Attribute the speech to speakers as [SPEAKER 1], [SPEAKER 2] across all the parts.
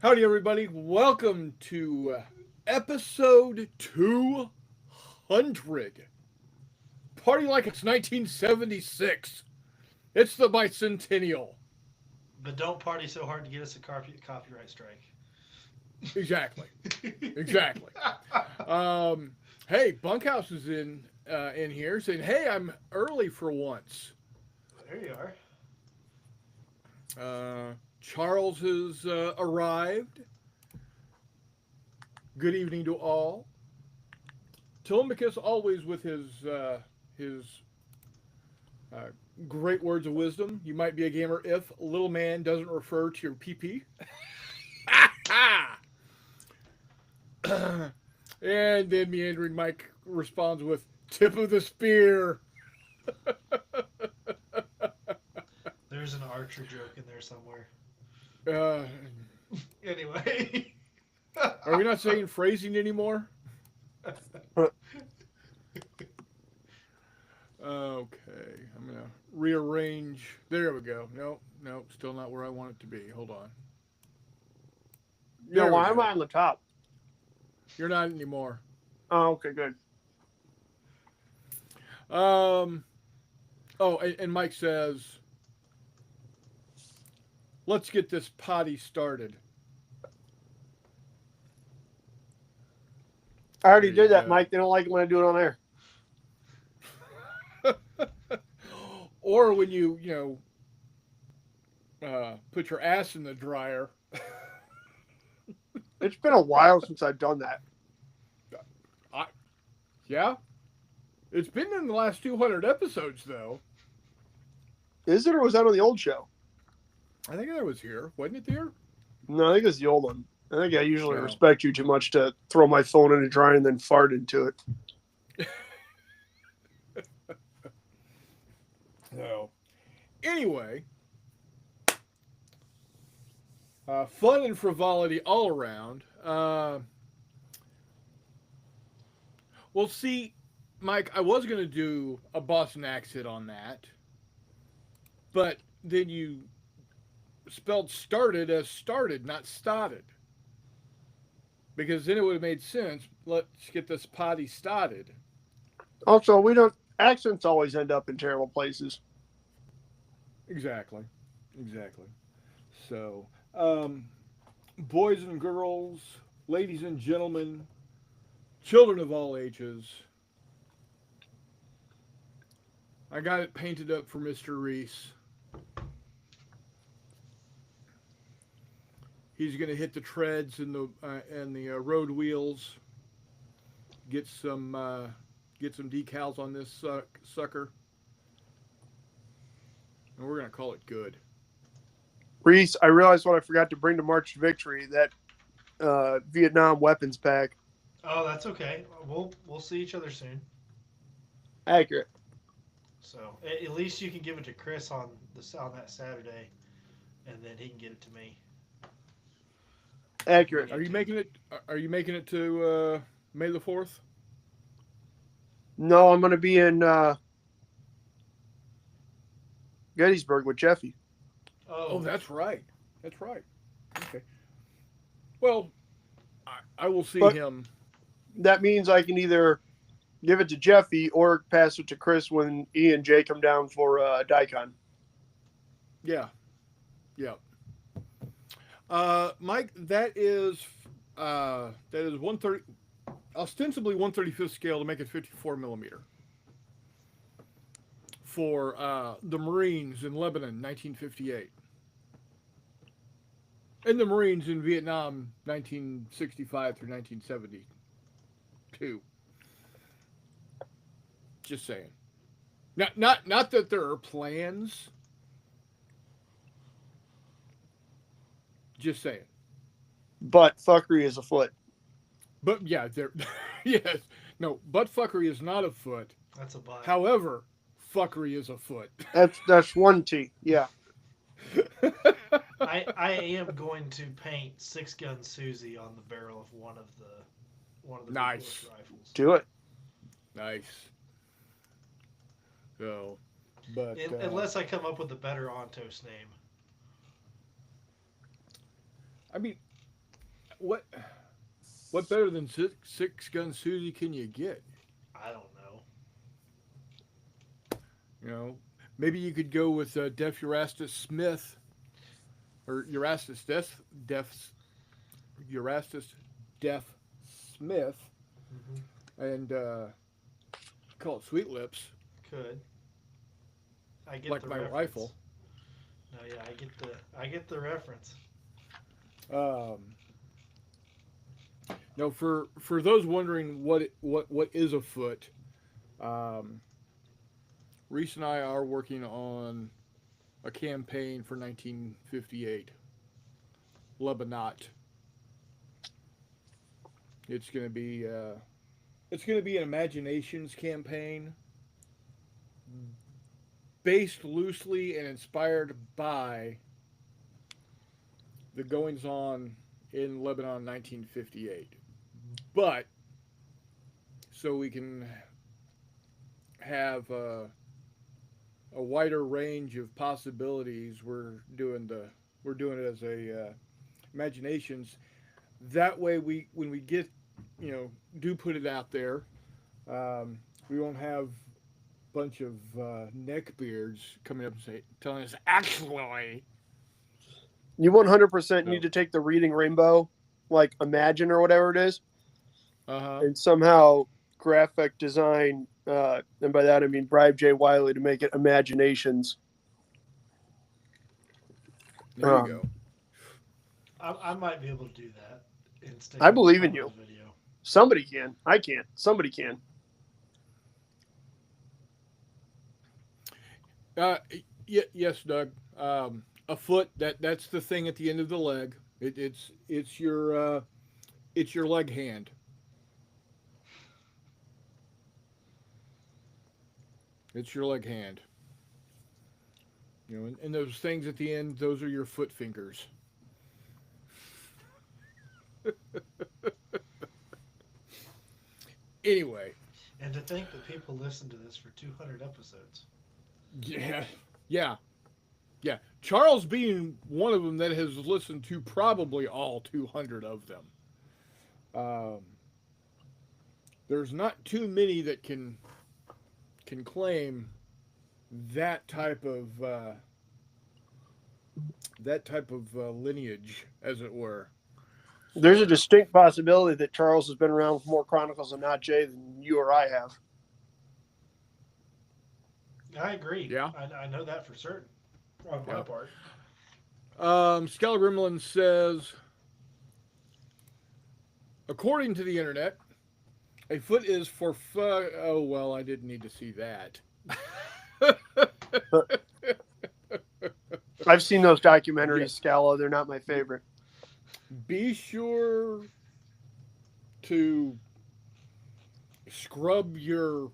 [SPEAKER 1] Howdy, everybody. Welcome to episode 200. Party like it's 1976. It's the bicentennial.
[SPEAKER 2] But don't party so hard to get us a copyright strike.
[SPEAKER 1] Exactly. Exactly. Hey, Bunkhouse is in here saying, "Hey, I'm early for once."
[SPEAKER 2] There you are.
[SPEAKER 1] Charles has arrived. Good evening to all. Telemachus always with his uh, great words of wisdom. You might be a gamer if little man doesn't refer to your PP. And then meandering Mike responds with tip of the spear.
[SPEAKER 2] There's an Archer joke in there somewhere.
[SPEAKER 1] Uh,
[SPEAKER 2] Anyway.
[SPEAKER 1] are we not saying phrasing anymore? Okay, I'm gonna rearrange. There we go. No, still not where I want it to be. Hold on.
[SPEAKER 3] No,
[SPEAKER 1] There we
[SPEAKER 3] why am
[SPEAKER 1] go.
[SPEAKER 3] I on the top?
[SPEAKER 1] You're not anymore.
[SPEAKER 3] Oh, okay, good.
[SPEAKER 1] Um. Oh, and Mike says, "Let's get this potty started."
[SPEAKER 3] I already
[SPEAKER 1] There you
[SPEAKER 3] did that,
[SPEAKER 1] go.
[SPEAKER 3] Mike. They don't like it when I do it on air.
[SPEAKER 1] Or when put your ass in the dryer.
[SPEAKER 3] It's been a while since I've done that.
[SPEAKER 1] Yeah, it's been in the last 200 episodes though.
[SPEAKER 3] Is it, or was that on the old show?
[SPEAKER 1] I think that was here, wasn't it? There.
[SPEAKER 3] No, I think it's the old one. I think I usually
[SPEAKER 1] No.
[SPEAKER 3] respect you too much to throw my phone in the dryer and then fart into it.
[SPEAKER 1] So, anyway, fun and frivolity all around. Well, see, Mike, I was going to do a Boston accent on that, but then you spelled started as started, not started. Because then it would have made sense. Let's get this potty started.
[SPEAKER 3] Also, we don't accents always end up in terrible places.
[SPEAKER 1] Exactly. Exactly. So, boys and girls, ladies and gentlemen, children of all ages, I got it painted up for Mr. Reese. He's going to hit the treads and the road wheels. Get some decals on this sucker, and we're going to call it good.
[SPEAKER 3] Reese, I realized what I forgot to bring to March to Victory, that Vietnam weapons pack.
[SPEAKER 2] Oh, that's okay. We'll see each other soon.
[SPEAKER 3] Accurate.
[SPEAKER 2] So at least you can give it to Chris on that Saturday, and then he can get it to me.
[SPEAKER 3] Accurate.
[SPEAKER 1] Are you making it? Are you making it to May the 4th?
[SPEAKER 3] No, I'm going to be in Gettysburg with Jeffy.
[SPEAKER 1] Oh, that's right. That's right. Okay. Well, I will see
[SPEAKER 3] But-
[SPEAKER 1] him.
[SPEAKER 3] That means I can either give it to Jeffy or pass it to Chris when E and Jay come down for Daikon.
[SPEAKER 1] Yeah. Yeah. Mike, that is 130, ostensibly 135th scale to make it 54 millimeter for the Marines in Lebanon, 1958, and the Marines in Vietnam, 1965 through 1972. Just saying. Not that there are plans. Just saying.
[SPEAKER 3] But fuckery is afoot.
[SPEAKER 1] But yeah, there. Yes, no. Butt fuckery is not afoot.
[SPEAKER 2] That's a buy.
[SPEAKER 1] However, fuckery is afoot.
[SPEAKER 3] That's one T. Yeah.
[SPEAKER 2] I am going to paint 6-gun Susie on the barrel of one of the
[SPEAKER 1] Nice.
[SPEAKER 2] Nice rifles.
[SPEAKER 3] Do it.
[SPEAKER 1] Nice. So, but
[SPEAKER 2] Unless I come up with a better Ontos name.
[SPEAKER 1] I mean, what better than six gun Susie can you get?
[SPEAKER 2] I don't know.
[SPEAKER 1] You know, maybe you could go with Deaf Erastus Smith or Erastus Deaf Smith, and call it Sweet Lips,
[SPEAKER 2] Could. I get
[SPEAKER 1] like
[SPEAKER 2] the
[SPEAKER 1] my
[SPEAKER 2] reference.
[SPEAKER 1] rifle.
[SPEAKER 2] No, yeah, I get the reference.
[SPEAKER 1] Um, no, for those wondering what is a foot, um, Reese and I are working on a campaign for 1958, Lebanon. It's gonna be an imaginations campaign based loosely and inspired by the goings on in Lebanon in 1958. But so we can have a wider range of possibilities, we're doing it as a imaginations. That way, when we get do put it out there, we won't have a bunch of neckbeards coming up and telling us actually.
[SPEAKER 3] You 100%
[SPEAKER 1] No.
[SPEAKER 3] need to take the Reading Rainbow, like Imagine or whatever it is,
[SPEAKER 1] Uh-huh.
[SPEAKER 3] and somehow graphic design, and by that I mean bribe Jay Wiley to make it Imaginations.
[SPEAKER 1] There you go.
[SPEAKER 2] I might be able to do that. Instead
[SPEAKER 3] I believe in you.
[SPEAKER 2] Video.
[SPEAKER 3] Somebody can. I can't. Somebody can.
[SPEAKER 1] Yes, Doug. A foot. That's the thing at the end of the leg. It's your leg hand. It's your leg hand. And those things at the end, those are your foot fingers. Anyway.
[SPEAKER 2] And to think that people listen to this for 200 episodes.
[SPEAKER 1] Yeah. Charles being one of them that has listened to probably all 200 of them. There's not too many that can claim that type of lineage, as it were.
[SPEAKER 3] There's a distinct possibility that Charles has been around for more Chronicles of Not Jay than you or I have.
[SPEAKER 2] I agree.
[SPEAKER 1] Yeah.
[SPEAKER 2] I know that for certain. On my part.
[SPEAKER 1] Scal Gremlin says, according to the internet, a foot is for oh, well, I didn't need to see that.
[SPEAKER 3] I've seen those documentaries, Scala. They're not my favorite.
[SPEAKER 1] Be sure to scrub your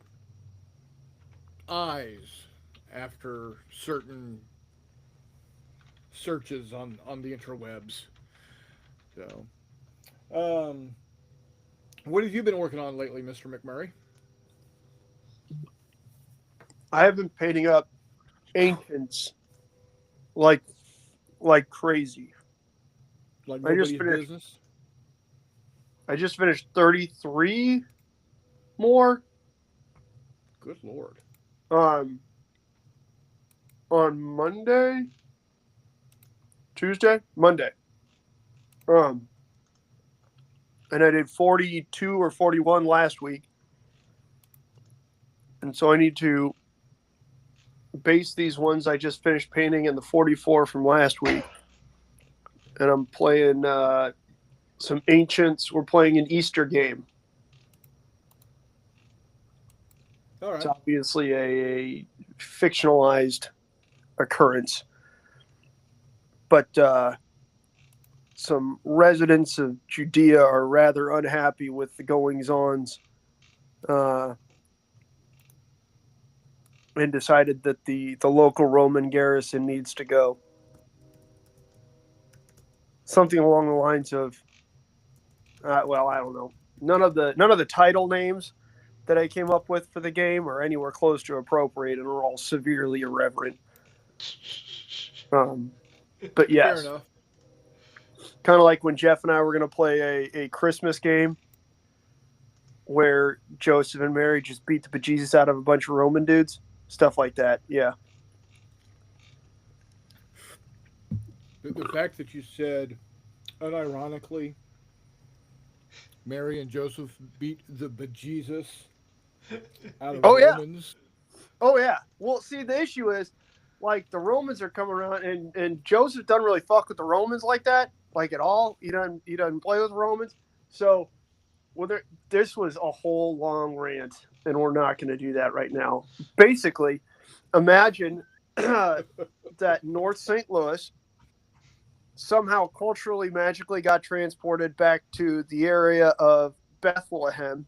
[SPEAKER 1] eyes after certain searches on the interwebs. So, what have you been working on lately, Mr. McMurray?
[SPEAKER 3] I have been painting up ancients like crazy.
[SPEAKER 1] Like
[SPEAKER 3] I just
[SPEAKER 1] nobody's
[SPEAKER 3] finished-
[SPEAKER 1] business?
[SPEAKER 3] I just finished 33 more.
[SPEAKER 1] Good Lord.
[SPEAKER 3] On Monday. And I did 42 or 41 last week. And so I need to base these ones I just finished painting and the 44 from last week. And I'm playing some ancients. We're playing an Easter game.
[SPEAKER 1] All right.
[SPEAKER 3] It's obviously a fictionalized occurrence. But some residents of Judea are rather unhappy with the goings-ons and decided that the local Roman garrison needs to go. Something along the lines of, well, I don't know. None of the title names that I came up with for the game are anywhere close to appropriate and are all severely irreverent. But yes.
[SPEAKER 1] Fair enough.
[SPEAKER 3] Kind of like when Jeff and I were going to play a Christmas game where Joseph and Mary just beat the bejesus out of a bunch of Roman dudes. Stuff like that. Yeah.
[SPEAKER 1] The fact that you said, unironically, Mary and Joseph beat the bejesus out of
[SPEAKER 3] Oh, yeah.
[SPEAKER 1] Romans.
[SPEAKER 3] Oh, yeah. Well, see, the issue is, like, the Romans are coming around, and Joseph doesn't really fuck with the Romans like that, like, at all. He doesn't play with Romans. So, well, this was a whole long rant, and we're not going to do that right now. Basically, imagine that North St. Louis somehow culturally, magically got transported back to the area of Bethlehem,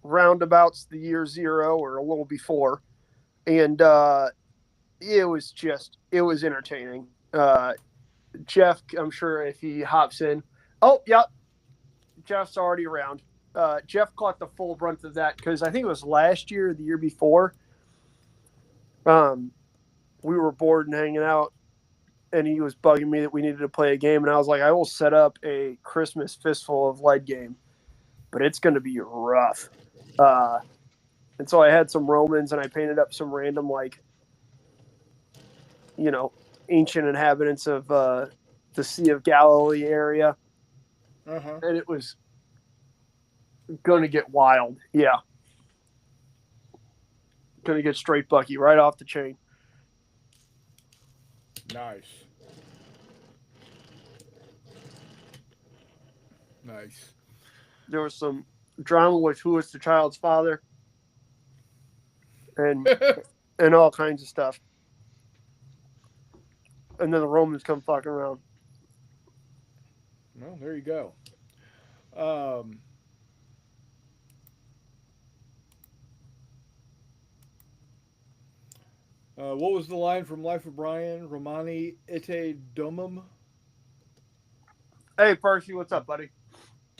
[SPEAKER 3] roundabouts the year 0 or a little before. And it was entertaining. Jeff, I'm sure if he hops in. Oh, yep. Jeff's already around. Jeff caught the full brunt of that because I think it was last year or the year before. We were bored and hanging out, and he was bugging me that we needed to play a game. And I was like, I will set up a Christmas Fistful of Lead game, but it's going to be rough. And so I had some Romans, and I painted up some random, like, ancient inhabitants of the Sea of Galilee area.
[SPEAKER 1] Uh-huh.
[SPEAKER 3] And it was going to get wild. Yeah. Going to get straight Bucky right off the chain.
[SPEAKER 1] Nice. Nice.
[SPEAKER 3] There was some drama with who was the child's father and all kinds of stuff. And then the Romans come fucking around.
[SPEAKER 1] Well, there you go. What was the line from Life of Brian? Romani ite domum?
[SPEAKER 3] Hey, Percy, what's up, buddy?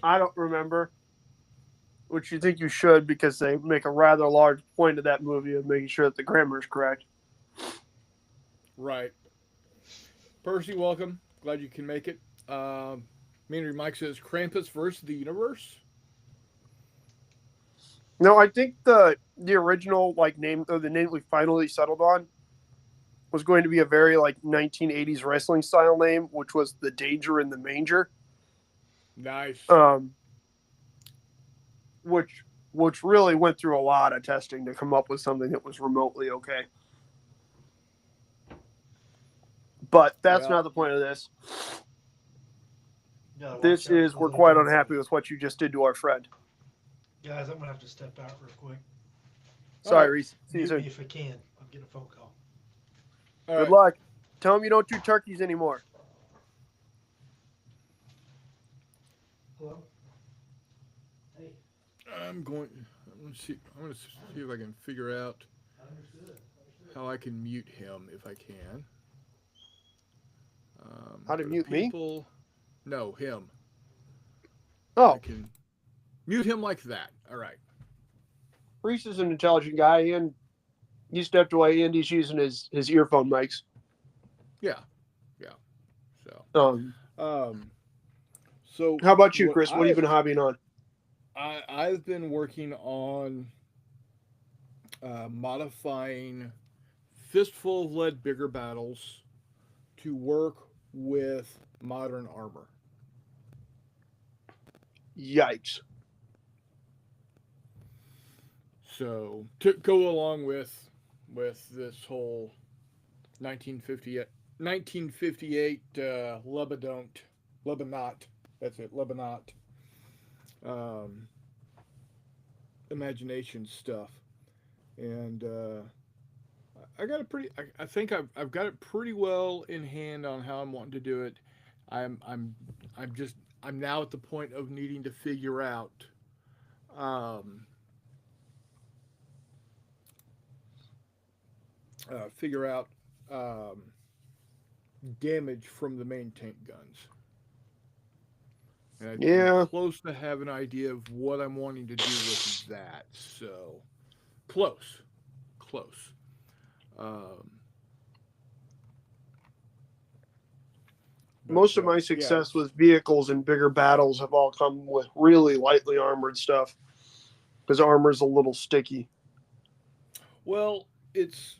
[SPEAKER 3] I don't remember, which you think you should because they make a rather large point of that movie of making sure that the grammar is correct.
[SPEAKER 1] Right. Percy, welcome. Glad you can make it. Meanery Mike says Krampus versus the universe.
[SPEAKER 3] No, I think the original name, or the name we finally settled on, was going to be a very 1980s wrestling style name, which was The Danger in the Manger.
[SPEAKER 1] Nice.
[SPEAKER 3] Which really went through a lot of testing to come up with something that was remotely okay. But that's not the point of this. This is, we're quite unhappy with what you just did to our friend.
[SPEAKER 2] Guys, I'm going to have to step out real quick.
[SPEAKER 3] Sorry,
[SPEAKER 1] right.
[SPEAKER 3] Reese. See you
[SPEAKER 2] Mute
[SPEAKER 3] soon.
[SPEAKER 2] me if I can. I'm getting a phone call.
[SPEAKER 1] All
[SPEAKER 3] Good
[SPEAKER 1] right.
[SPEAKER 3] luck. Tell him you don't do turkeys anymore.
[SPEAKER 2] Hello? Hey.
[SPEAKER 1] I'm going to see if I can figure out how I can mute him if I can.
[SPEAKER 3] How to mute me?
[SPEAKER 1] No, him.
[SPEAKER 3] Oh,
[SPEAKER 1] I can mute him like that. All right.
[SPEAKER 3] Reese is an intelligent guy, and he stepped away, and he's using his earphone mics.
[SPEAKER 1] Yeah. So. So.
[SPEAKER 3] How about you,
[SPEAKER 1] what
[SPEAKER 3] Chris? What have you been hobbying on?
[SPEAKER 1] I've been working on modifying Fistful of Lead bigger battles to work with modern armor.
[SPEAKER 3] Yikes.
[SPEAKER 1] So to go along with this whole 1958 Lebanon, that's it, Lebanon, imagination stuff, and I got it pretty. I think I've got it pretty well in hand on how I'm wanting to do it. I'm now at the point of needing to figure out damage from the main tank guns. And I'm close to have an idea of what I'm wanting to do with that. So close.
[SPEAKER 3] Most of my success with vehicles and bigger battles have all come with really lightly armored stuff, because armor's a little sticky.
[SPEAKER 1] Well, it's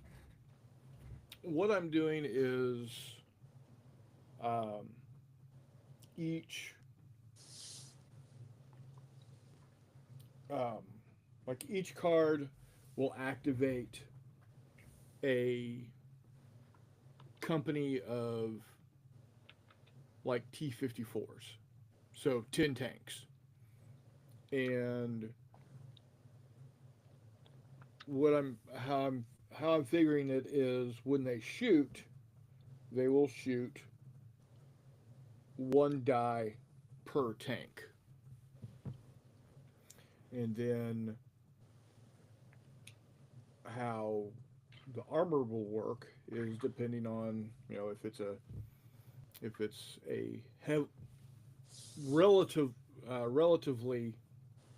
[SPEAKER 1] what I'm doing is um, each um, like each card will activate a company of like T-54s, so 10 tanks, and what I'm how I'm figuring it is when they shoot, they will shoot one die per tank, and then how the armor will work is depending on if it's a relative relatively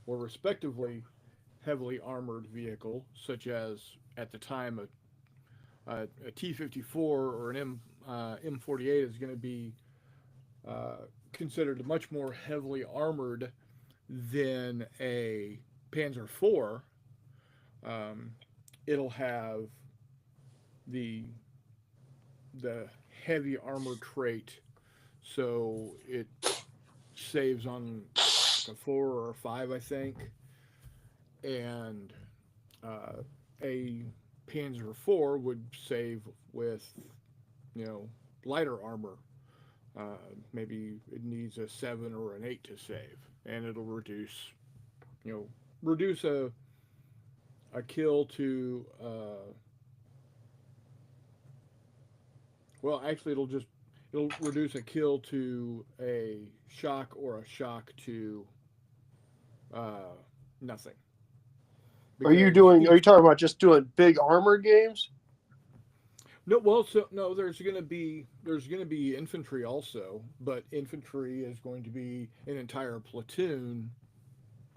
[SPEAKER 1] or respectively heavily armored vehicle, such as at the time a T-54 or an M48 is going to be considered much more heavily armored than a Panzer IV. Um, it'll have the the heavy armor trait, so it saves on like a 4 or 5, I think, and uh, a Panzer IV would save with lighter armor. Maybe it needs a 7 or an 8 to save, and it'll you know reduce a kill to well, actually it'll reduce a kill to a shock or a shock to uh, nothing.
[SPEAKER 3] Are you
[SPEAKER 1] Because
[SPEAKER 3] talking about just doing big armored games?
[SPEAKER 1] no, well, so no, there's gonna be infantry also, but infantry is going to be an entire platoon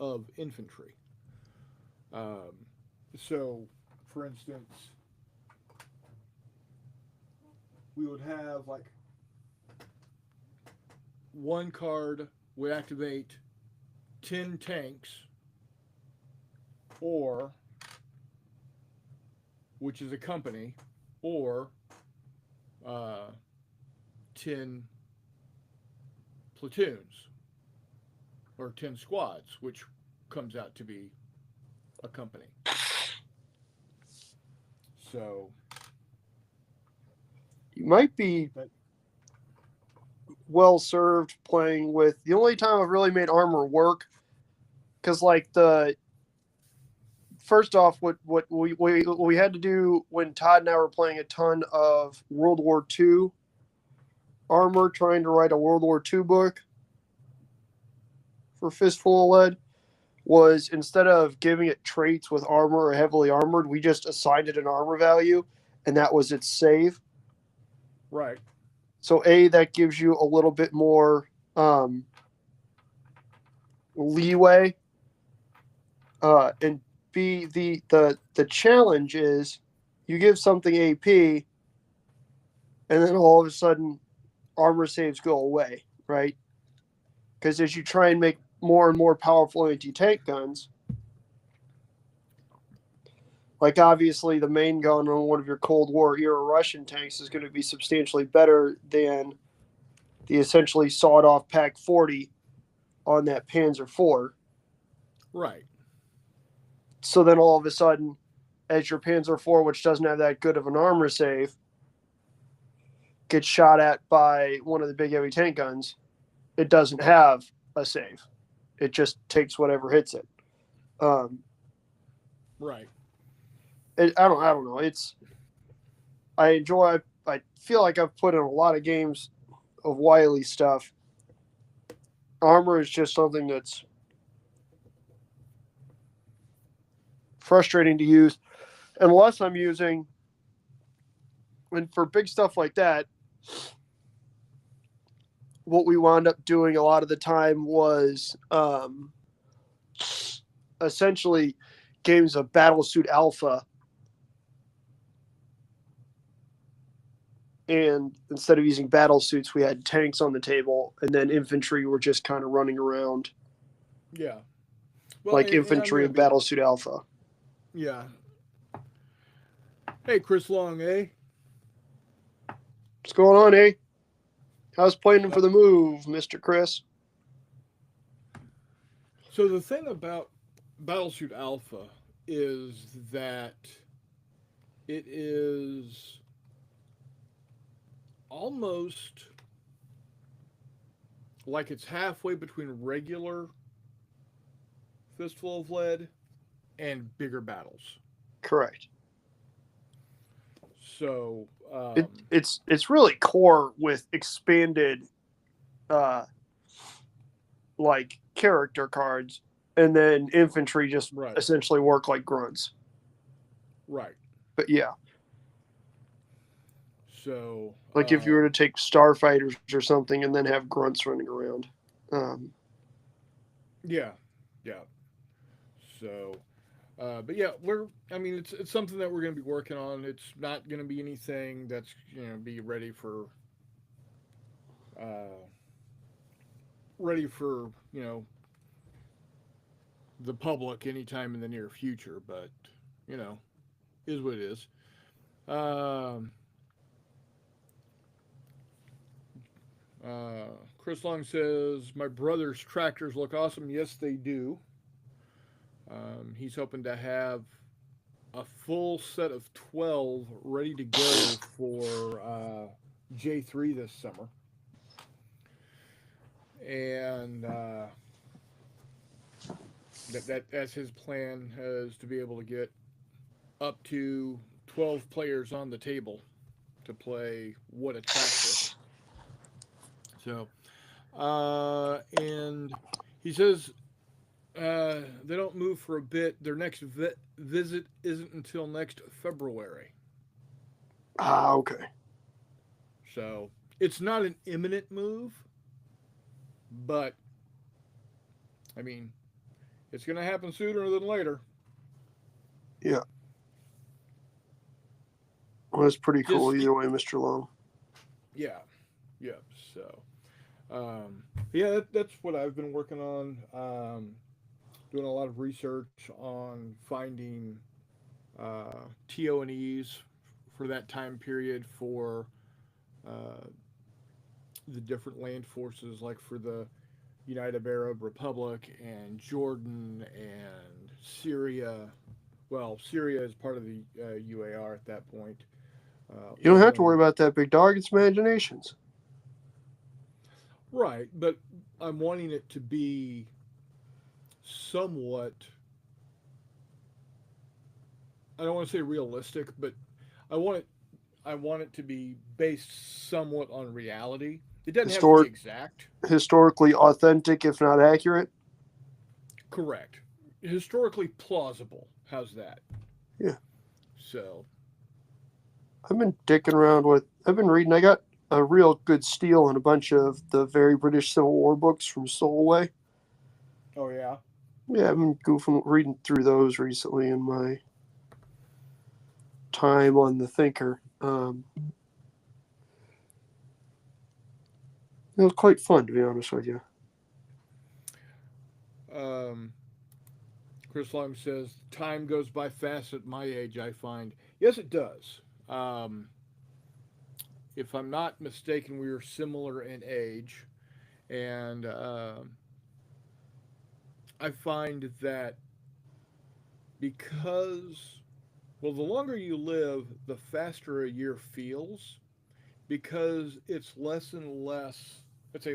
[SPEAKER 1] of infantry. Um, so, for instance, we would have like one card would activate 10 tanks, or which is a company, or uh, 10 platoons or 10 squads, which comes out to be a company. So
[SPEAKER 3] You might be
[SPEAKER 1] but
[SPEAKER 3] well served playing with. The only time I've really made armor work, because like the first off, what we had to do when Todd and I were playing a ton of World War II armor, trying to write a World War II book for Fistful of Lead, was instead of giving it traits with armor or heavily armored, we just assigned it an armor value, and that was its save.
[SPEAKER 1] right,
[SPEAKER 3] So that gives you a little bit more leeway, and B, the challenge is you give something AP, and then all of a sudden armor saves go away, right? Because as you try and make more and more powerful anti-tank guns, like obviously the main gun on one of your Cold War era Russian tanks is going to be substantially better than the essentially sawed-off Pak 40 on that Panzer IV.
[SPEAKER 1] right,
[SPEAKER 3] So then all of a sudden, as your Panzer IV, which doesn't have that good of an armor save, gets shot at by one of the big heavy tank guns, it doesn't have a save. It just takes whatever hits it.
[SPEAKER 1] right.
[SPEAKER 3] I don't know. I enjoy. I feel like I've put in a lot of games of Wily stuff. Armor is just something that's frustrating to use, unless I'm using. And for big stuff like that, what we wound up doing a lot of the time was essentially games of Battlesuit Alpha, and instead of using battle suits, we had tanks on the table, and then infantry were just kind of running around
[SPEAKER 1] Yeah. Well,
[SPEAKER 3] like
[SPEAKER 1] and I'm
[SPEAKER 3] infantry
[SPEAKER 1] gonna
[SPEAKER 3] in
[SPEAKER 1] be
[SPEAKER 3] Battlesuit Alpha.
[SPEAKER 1] yeah. Hey, Chris Long, eh?
[SPEAKER 3] What's going on, eh? How's planning for the move, Mr. Chris?
[SPEAKER 1] So the thing about Battlesuit Alpha is that it is almost like it's halfway between regular Fistful of Lead and bigger battles.
[SPEAKER 3] Correct.
[SPEAKER 1] So,
[SPEAKER 3] It's really core with expanded uh like character cards, and then infantry just
[SPEAKER 1] right,
[SPEAKER 3] essentially work like grunts.
[SPEAKER 1] right.
[SPEAKER 3] But yeah,
[SPEAKER 1] So,
[SPEAKER 3] like if you were to take starfighters or something and then have grunts running around.
[SPEAKER 1] yeah, yeah. So, but yeah, I mean, it's something that we're going to be working on. It's not going to be anything that's be uh, ready for the public anytime in the near future. But you know, is what it is. Um, Chris Long says my brother's tractors look awesome. Yes, they do. He's hoping to have a full set of 12 ready to go for J3 this summer. And that's his plan, is to be able to get up to 12 players on the table to play What a Tractor. So, and he says they don't move for a bit. Their next visit isn't until next February.
[SPEAKER 3] Okay.
[SPEAKER 1] So it's not an imminent move, but I mean, it's going to happen sooner than later.
[SPEAKER 3] Yeah. Well, that's pretty cool
[SPEAKER 1] Just
[SPEAKER 3] either way, Mr. Long.
[SPEAKER 1] yeah, yeah. So yeah, that's what I've been working on. Doing a lot of research on finding TO&Es for that time period for uh, the different land forces, like for the United Arab Republic and Jordan and Syria. Well, Syria is part of the UAR at that point.
[SPEAKER 3] You don't have to
[SPEAKER 1] Lebanon,
[SPEAKER 3] worry about that, big dog. It's imaginations.
[SPEAKER 1] right? But I'm wanting it to be somewhat. I don't want to say realistic, but I want it. I want it to be based somewhat on reality. It doesn't have to be exact.
[SPEAKER 3] Historically authentic, if not accurate.
[SPEAKER 1] Correct. Historically plausible. How's that?
[SPEAKER 3] Yeah.
[SPEAKER 1] So.
[SPEAKER 3] I've been dicking around with. I've been reading. I got a real good steal on a bunch of the very British Civil War books from Solway.
[SPEAKER 1] Oh yeah.
[SPEAKER 3] Yeah, I've been reading through those recently in my time on the Thinker. It was quite fun, to be honest with you.
[SPEAKER 1] Chris Long says, time goes by fast at my age, I find. Yes, it does. If I'm not mistaken, we were similar in age. And I find that because, well, the longer you live, the faster a year feels, because it's less and less, it's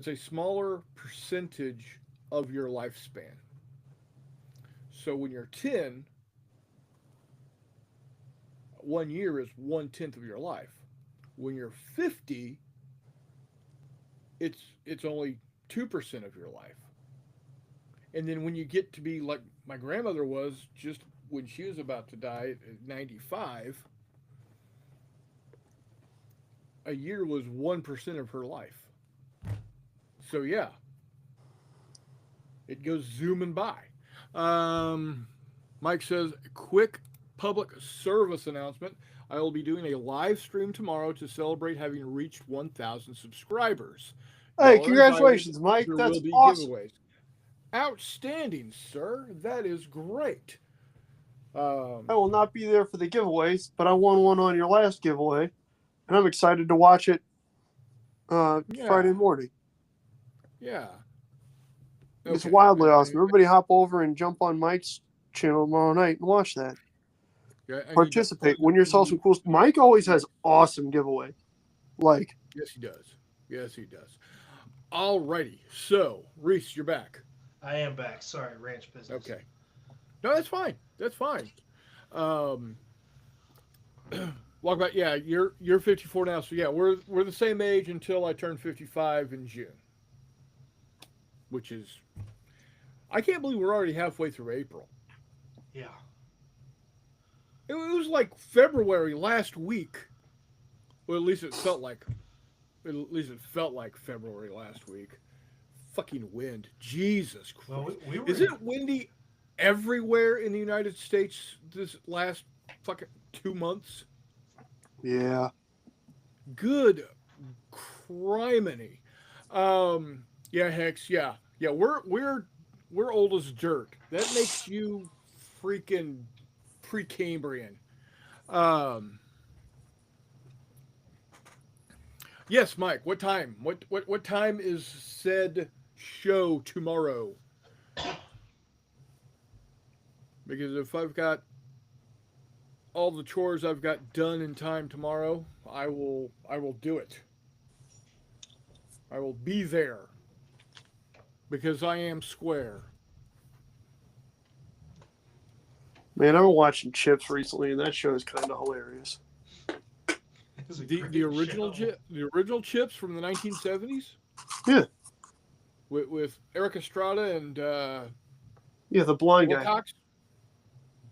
[SPEAKER 1] a smaller percentage of your lifespan. So when you're 10, 1 year is 1/10 of your life. When you're 50, it's only 2% of your life. And then when you get to be like my grandmother was, just when she was about to die at 95, a year was 1% of her life. So yeah, it goes zooming by. Mike says, quick public service announcement. I will be doing a live stream tomorrow to celebrate having reached 1,000 subscribers.
[SPEAKER 3] Hey,
[SPEAKER 1] Y'all are
[SPEAKER 3] congratulations,
[SPEAKER 1] invited.
[SPEAKER 3] Mike.
[SPEAKER 1] There
[SPEAKER 3] That's
[SPEAKER 1] will be
[SPEAKER 3] awesome.
[SPEAKER 1] giveaways. Outstanding, sir. That is great. Um,
[SPEAKER 3] I will not be there for the giveaways, but I won one on your last giveaway, and I'm excited to watch it
[SPEAKER 1] yeah,
[SPEAKER 3] Friday morning.
[SPEAKER 1] yeah.
[SPEAKER 3] It's
[SPEAKER 1] Okay.
[SPEAKER 3] wildly awesome. Everybody hop over and jump on Mike's channel tomorrow night and watch that.
[SPEAKER 1] Yeah, I need to
[SPEAKER 3] Participate.
[SPEAKER 1] plug
[SPEAKER 3] Win yourself some
[SPEAKER 1] the-
[SPEAKER 3] cool. Mike always has awesome giveaway. Like,
[SPEAKER 1] Yes, he does. Yes, he does. Alrighty. So, Reese, you're back.
[SPEAKER 2] I am back. Sorry, ranch business.
[SPEAKER 1] Okay. No, that's fine. That's fine. Um, walk back. Yeah, you're 54 now, so yeah, we're the same age until I turn 55 in June, which is I can't believe we're already halfway through April.
[SPEAKER 2] Yeah.
[SPEAKER 1] It was like February last week. Well, at least it felt like. At least it felt like February last week. Fucking wind. Jesus Christ.
[SPEAKER 2] Well, we were.
[SPEAKER 1] Is it windy everywhere in the United States this last fucking 2 months?
[SPEAKER 3] yeah.
[SPEAKER 1] Good criminy. Yeah, Hex, yeah. Yeah, we're old as dirt. That makes you freaking Precambrian. Um Yes, Mike, what time? What time is said show tomorrow? Because if I've got all the chores I've got done in time tomorrow, I will do it. I will be there because I am square.
[SPEAKER 3] Man, I've been watching Chips recently, and that show is kind of hilarious.
[SPEAKER 2] It was a
[SPEAKER 1] The
[SPEAKER 2] great
[SPEAKER 1] original
[SPEAKER 2] show.
[SPEAKER 1] the original Chips from the 1970s.
[SPEAKER 3] Yeah.
[SPEAKER 1] With Eric Estrada and
[SPEAKER 3] Yeah, the blind guy.
[SPEAKER 1] Wilcox.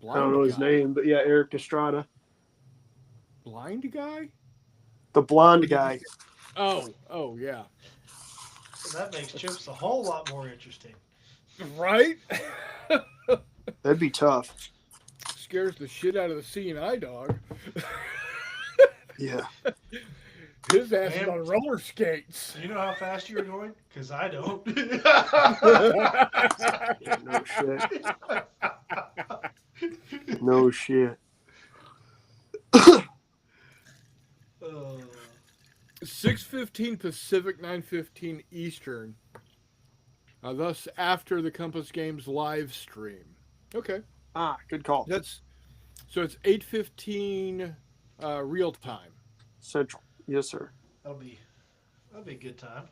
[SPEAKER 3] I don't know his name, but yeah, Eric Estrada.
[SPEAKER 1] Blind guy?
[SPEAKER 3] The blonde guy.
[SPEAKER 1] Oh yeah.
[SPEAKER 2] So that makes Chips a whole lot more interesting.
[SPEAKER 1] Right?
[SPEAKER 3] That'd be tough.
[SPEAKER 1] Scares the shit out of the CNI dog.
[SPEAKER 3] Yeah.
[SPEAKER 1] His ass is
[SPEAKER 2] Man.
[SPEAKER 1] on roller skates.
[SPEAKER 2] Do you know how fast you were going? Because I don't.
[SPEAKER 3] Yeah, no shit. No shit.
[SPEAKER 1] 6:15 Pacific, 9:15 Eastern. Thus, after the Compass Games live stream. Okay,
[SPEAKER 3] Ah, good call.
[SPEAKER 1] that's so it's 8:15 real time.
[SPEAKER 3] Central. Yes, sir.
[SPEAKER 2] that'll be a good time.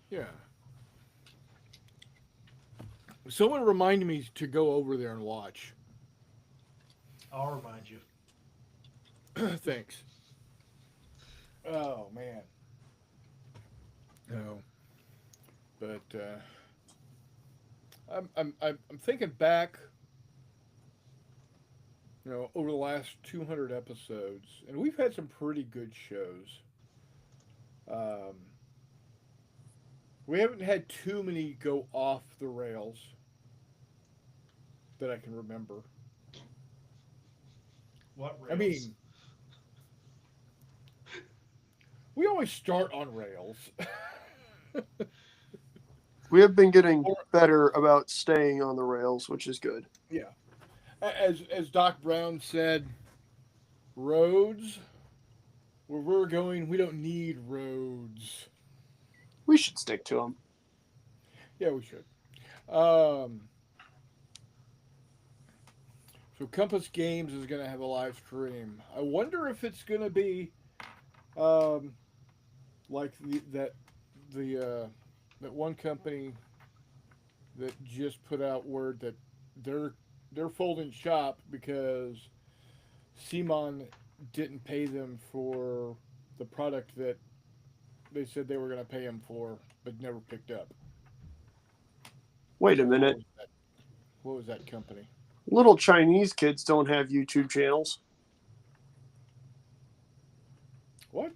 [SPEAKER 1] Yeah. Someone reminded me to go over there and watch.
[SPEAKER 2] I'll remind you.
[SPEAKER 1] Thanks. Oh man. No. But I'm thinking back, over the last 200 episodes, and we've had some pretty good shows. We haven't had too many go off the rails that I can remember.
[SPEAKER 2] What rails?
[SPEAKER 1] I mean, we always start on rails.
[SPEAKER 3] We have been getting better about staying on the rails, which is good.
[SPEAKER 1] Yeah. As Doc Brown said, roads, where we're going, we don't need roads.
[SPEAKER 3] We should stick to them.
[SPEAKER 1] Yeah, we should. So Compass Games is going to have a live stream. I wonder if it's going to be like that one company that just put out word that they're folding shop because CMON didn't pay them for the product that they said they were going to pay him for, but never picked up.
[SPEAKER 3] Wait a minute.
[SPEAKER 1] What was that company?
[SPEAKER 3] Little Chinese kids don't have YouTube channels.
[SPEAKER 1] What?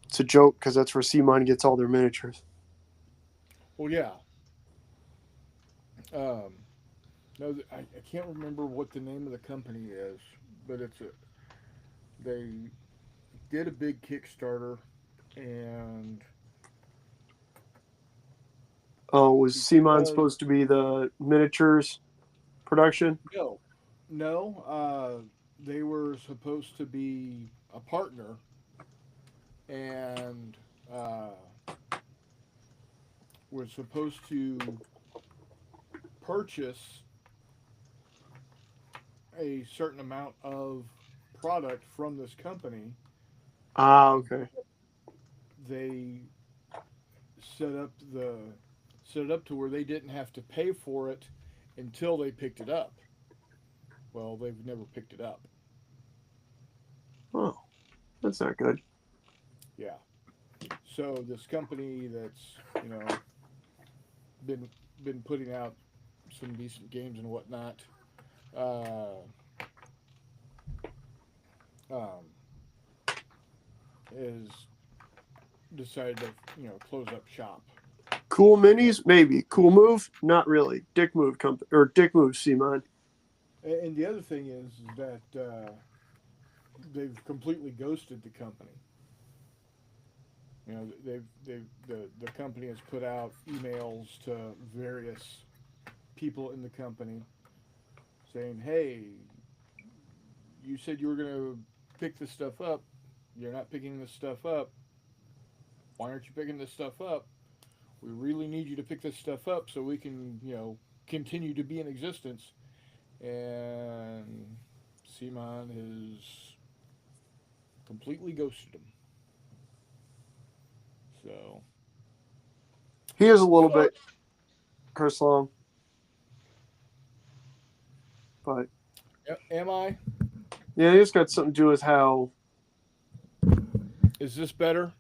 [SPEAKER 3] It's a joke because that's where CMON gets all their miniatures.
[SPEAKER 1] Well, yeah. No, I can't remember what the name of the company is, but they did a big Kickstarter, and
[SPEAKER 3] Oh, was Simon
[SPEAKER 1] because
[SPEAKER 3] supposed to be the miniatures production?
[SPEAKER 1] no, no, they were supposed to be a partner, and uh, were supposed to purchase a certain amount of product from this company.
[SPEAKER 3] Ah, okay.
[SPEAKER 1] They set up the set it up to where they didn't have to pay for it until they picked it up. Well, they've never picked it up.
[SPEAKER 3] Oh, that's not good.
[SPEAKER 1] Yeah. So this company that's been been putting out some decent games and whatnot, uh, um, is decided to close up shop.
[SPEAKER 3] Cool minis, maybe. Cool move, not really. Dick move company or Dick move Simon.
[SPEAKER 1] And the other thing is that they've completely ghosted the company. The company has put out emails to various people in the company saying, "Hey, you said you were going to pick this stuff up. You're not picking this stuff up. Why aren't you picking this stuff up? We really need you to pick this stuff up so we can, continue to be in existence." And Simon has completely ghosted him. So
[SPEAKER 3] He is a little
[SPEAKER 1] sorry.
[SPEAKER 3] bit Chris Long, but
[SPEAKER 1] Am I?
[SPEAKER 3] yeah, it's got something to do with how.
[SPEAKER 1] Is this better?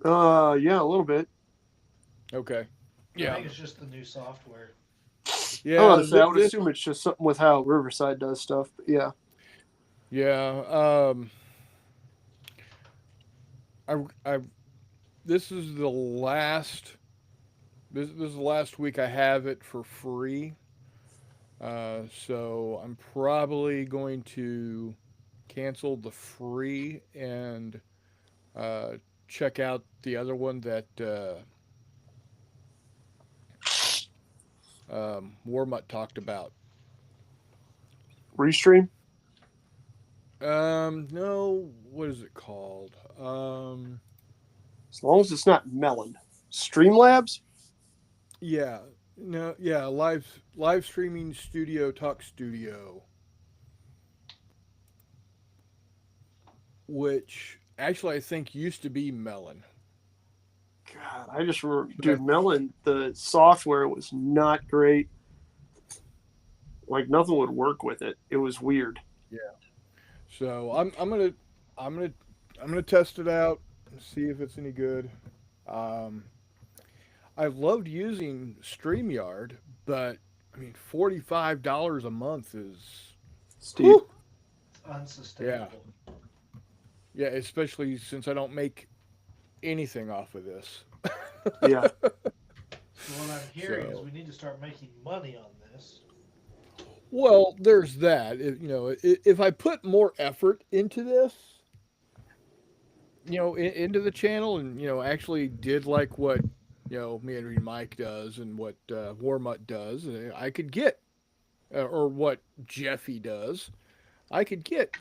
[SPEAKER 3] Yeah, a little bit.
[SPEAKER 1] Okay.
[SPEAKER 2] I
[SPEAKER 1] Yeah.
[SPEAKER 2] think it's just the new software.
[SPEAKER 3] I
[SPEAKER 1] Yeah.
[SPEAKER 3] would say I would assume it's just something with how Riverside does stuff. But yeah,
[SPEAKER 1] Yeah. I. This is the last. This is the last week I have it for free. So I'm probably going to cancel the free and uh, check out the other one that Warmutt talked about.
[SPEAKER 3] Restream.
[SPEAKER 1] No, what is it called?
[SPEAKER 3] As long as it's not Melon. Streamlabs.
[SPEAKER 1] Yeah, no, yeah, live streaming studio talk studio, which actually I think used to be Melon.
[SPEAKER 3] God, I just remember,
[SPEAKER 1] But
[SPEAKER 3] dude, Melon. The software was not great. Like nothing would work with it. It was weird.
[SPEAKER 1] yeah, so I'm gonna I'm gonna test it out and see if it's any good. Um, I've loved using StreamYard, but I mean $45 a month is
[SPEAKER 3] Steve.
[SPEAKER 1] whew,
[SPEAKER 2] It's unsustainable.
[SPEAKER 1] yeah, especially since I don't make anything off of this.
[SPEAKER 3] Yeah.
[SPEAKER 2] So what I'm hearing is
[SPEAKER 1] So,
[SPEAKER 2] we need to start making money on this.
[SPEAKER 1] well, there's that. If I put more effort into this, into the channel, and actually did like what me and Mike does and what Warmutt does, I could get, or what Jeffy does, I could get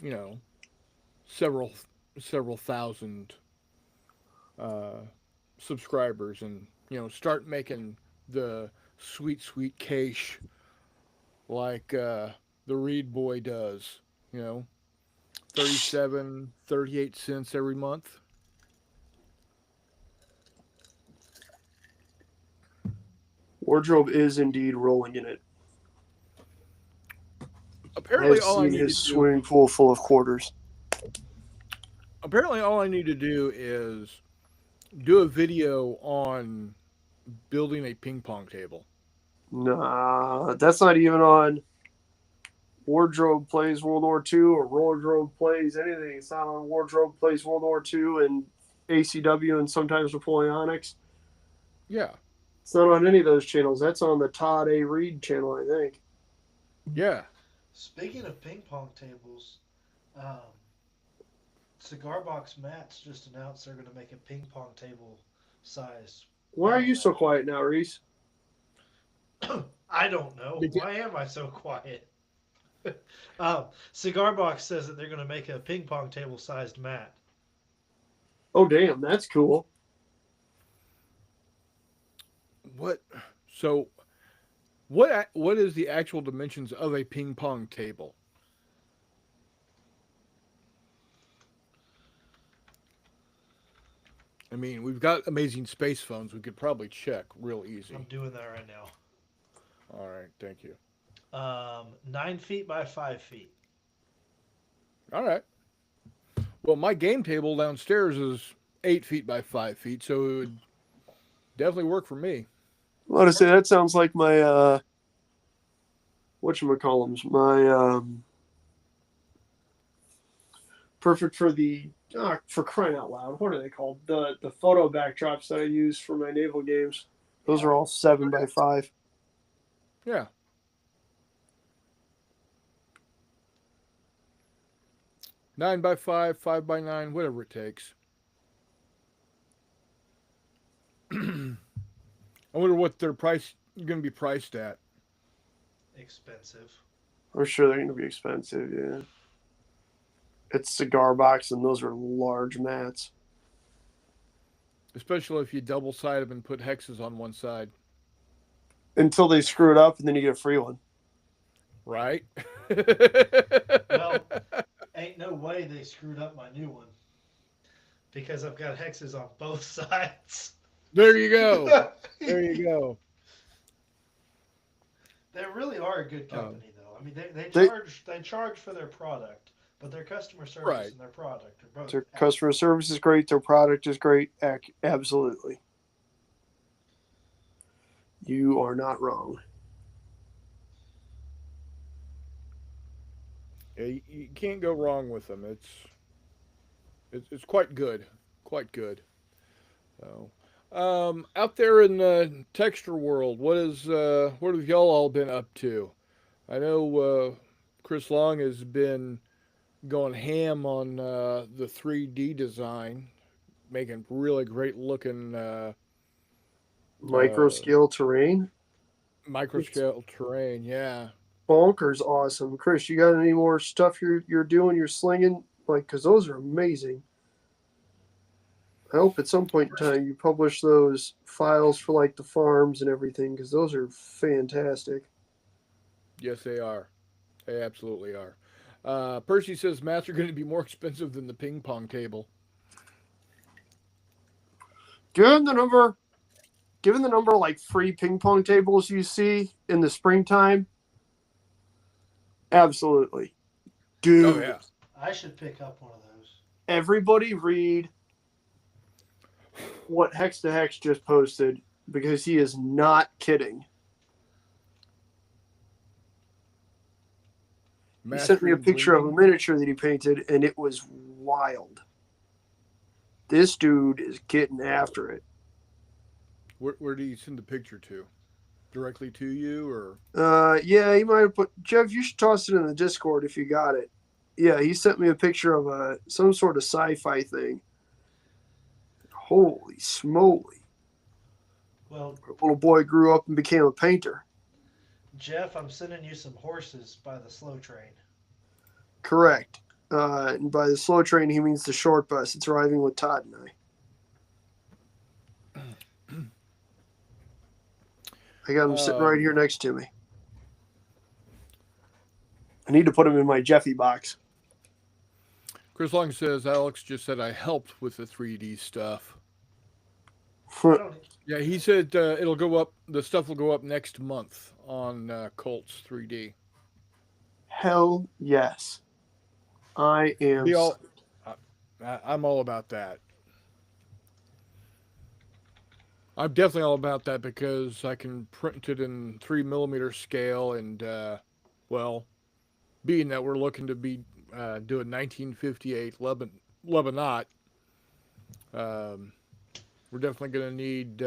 [SPEAKER 1] several several thousand uh, subscribers, and start making the sweet cash like the Reed boy does. You know, 37, 38 cents every month.
[SPEAKER 3] Wardrobe is indeed rolling in it.
[SPEAKER 1] Apparently,
[SPEAKER 3] I've
[SPEAKER 1] all I
[SPEAKER 3] seen
[SPEAKER 1] need to
[SPEAKER 3] his
[SPEAKER 1] do.
[SPEAKER 3] swimming pool full of quarters.
[SPEAKER 1] Apparently, all I need to do is do a video on building a ping pong table.
[SPEAKER 3] Nah, that's not even on Wardrobe Plays World War II or Wardrobe Plays anything. It's not on Wardrobe Plays World War II and ACW and sometimes Napoleonics.
[SPEAKER 1] Yeah,
[SPEAKER 3] It's not on any of those channels. That's on the Todd A. Reed channel, I think.
[SPEAKER 1] Yeah.
[SPEAKER 2] Speaking of ping pong tables, um, Cigar Box Mats just announced they're going to make a ping pong table size.
[SPEAKER 3] Why are you so quiet now, Reese?
[SPEAKER 2] I don't know. Why am I so quiet? Cigar Box says that they're going to make a ping pong table sized mat.
[SPEAKER 3] Oh, damn, that's cool.
[SPEAKER 1] What? So, what is the actual dimensions of a ping pong table? I mean, we've got amazing space phones. We could probably check real easy.
[SPEAKER 2] I'm doing that right now.
[SPEAKER 1] All right, thank you.
[SPEAKER 2] 9 feet by 5 feet.
[SPEAKER 1] All right. Well, my game table downstairs is 8 feet by 5 feet, so it would definitely work for me.
[SPEAKER 3] I want to say that sounds like my whatchamacallums, my perfect for the for crying out loud. What are they called? The photo backdrops that I use for my naval games. Those are all 7 by 5.
[SPEAKER 1] Yeah. Nine by 5, 5 by 9, whatever it takes. I wonder what they're going to be priced at.
[SPEAKER 2] Expensive.
[SPEAKER 3] I'm sure they're going to be expensive. Yeah. It's Cigar Box, and those are large mats.
[SPEAKER 1] Especially if you double side them and put hexes on one side.
[SPEAKER 3] Until they screw it up, and then you get a free one.
[SPEAKER 1] Right?
[SPEAKER 2] Well, ain't no way they screwed up my new one. Because I've got hexes on both sides.
[SPEAKER 1] There you go. There you go.
[SPEAKER 2] They really are a good company, though. I mean, they charge for their product, but their customer service
[SPEAKER 1] Right.
[SPEAKER 2] and their product are both.
[SPEAKER 3] Their customer service is great. Their product is great. Absolutely. You are not wrong.
[SPEAKER 1] Yeah, you can't go wrong with them. It's quite good. Quite good. So, out there in the texture world, what have y'all all been up to? I know Chris Long has been going ham on the 3D design, making really great looking
[SPEAKER 3] Micro scale terrain.
[SPEAKER 1] microscale terrain. Yeah.
[SPEAKER 3] Bonkers awesome. Chris, you got any more stuff you're doing? You're slinging because those are amazing. I hope at some point in time you publish those files for like the farms and everything because those are fantastic.
[SPEAKER 1] Yes, they are. They absolutely are. Percy says mats are going to be more expensive than the ping pong table.
[SPEAKER 3] Given the number of like free ping pong tables you see in the springtime, absolutely. Dude.
[SPEAKER 1] Oh yeah.
[SPEAKER 2] I should pick up one of those.
[SPEAKER 3] Everybody read what Hex to Hex just posted because he is not kidding. He sent me a picture of a miniature that he painted, and it was wild. This dude is getting after it.
[SPEAKER 1] Where do you send the picture to? Directly to you, or?
[SPEAKER 3] Yeah, he might have put. Jeff, you should toss it in the Discord if you got it. Yeah, he sent me a picture of some sort of sci-fi thing. Holy smoly!
[SPEAKER 2] Well,
[SPEAKER 3] a little boy grew up and became a painter.
[SPEAKER 2] Jeff, I'm sending you some horses by the slow train.
[SPEAKER 3] Correct. And by the slow train, he means the short bus. It's arriving with Todd and I. I got him sitting right here next to me. I need to put him in my Jeffy box.
[SPEAKER 1] Chris Long says, Alex just said I helped with the 3D stuff. Yeah, he said it'll go up. The stuff will go up next month on Colts 3D.
[SPEAKER 3] Hell yes. I am.
[SPEAKER 1] I'm all about that. I'm definitely all about that because I can print it in 3mm scale, and well, being that we're looking to be doing 1958 Lebanon, we're definitely going to need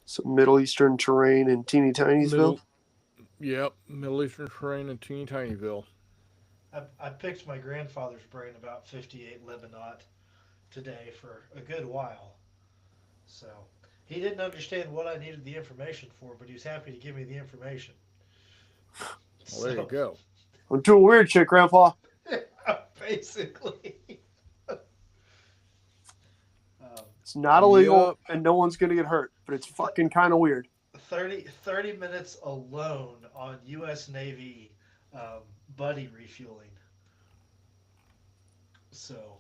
[SPEAKER 3] some Middle Eastern terrain in teeny tiny'sville.
[SPEAKER 1] Middle Eastern terrain in teeny tinyville.
[SPEAKER 2] I picked my grandfather's brain about 58 Lebanon today for a good while. So he didn't understand what I needed the information for, but he was happy to give me the information.
[SPEAKER 1] Well, there you go.
[SPEAKER 3] I'm doing weird shit, Grandpa.
[SPEAKER 2] Basically.
[SPEAKER 3] It's not illegal,
[SPEAKER 1] Yup.
[SPEAKER 3] and no one's gonna get hurt, but it's fucking kind of weird.
[SPEAKER 2] 30 minutes alone on U.S. Navy buddy refueling. So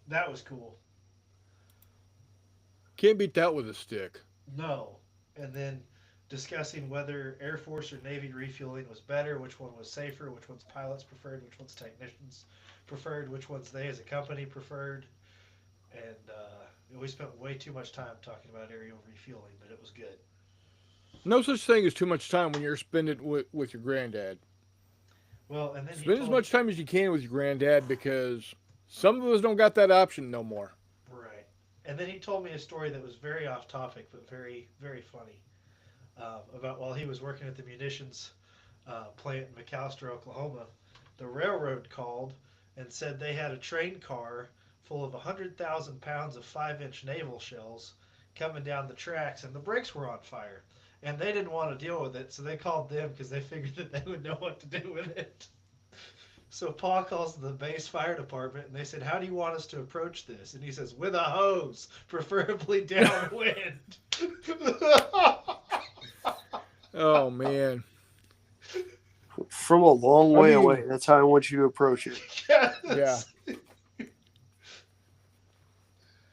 [SPEAKER 2] that was cool.
[SPEAKER 1] Can't beat that with a stick.
[SPEAKER 2] No. And then discussing whether Air Force or Navy refueling was better, which one was safer, which one's pilots preferred, which one's technicians preferred, which one's they as a company preferred. And we spent way too much time talking about aerial refueling, but it was good.
[SPEAKER 1] No such thing as too much time when you're spending it with your granddad.
[SPEAKER 2] Well, and then
[SPEAKER 1] Spend as much time as you can with your granddad because some of us don't got that option no more.
[SPEAKER 2] Right. And then he told me a story that was very off topic, but very, very funny. About while he was working at the munitions plant in McAlester, Oklahoma, the railroad called and said they had a train car full of 100,000 pounds of 5-inch naval shells coming down the tracks, and the brakes were on fire. And they didn't want to deal with it, so they called them because they figured that they would know what to do with it. So Paul calls the base fire department, and they said, "How do you want us to approach this?" And he says, "With a hose, preferably downwind."
[SPEAKER 1] Oh, man.
[SPEAKER 3] From a long way
[SPEAKER 1] I mean-
[SPEAKER 3] away. That's how I want you to approach it.
[SPEAKER 2] Yes.
[SPEAKER 1] Yeah.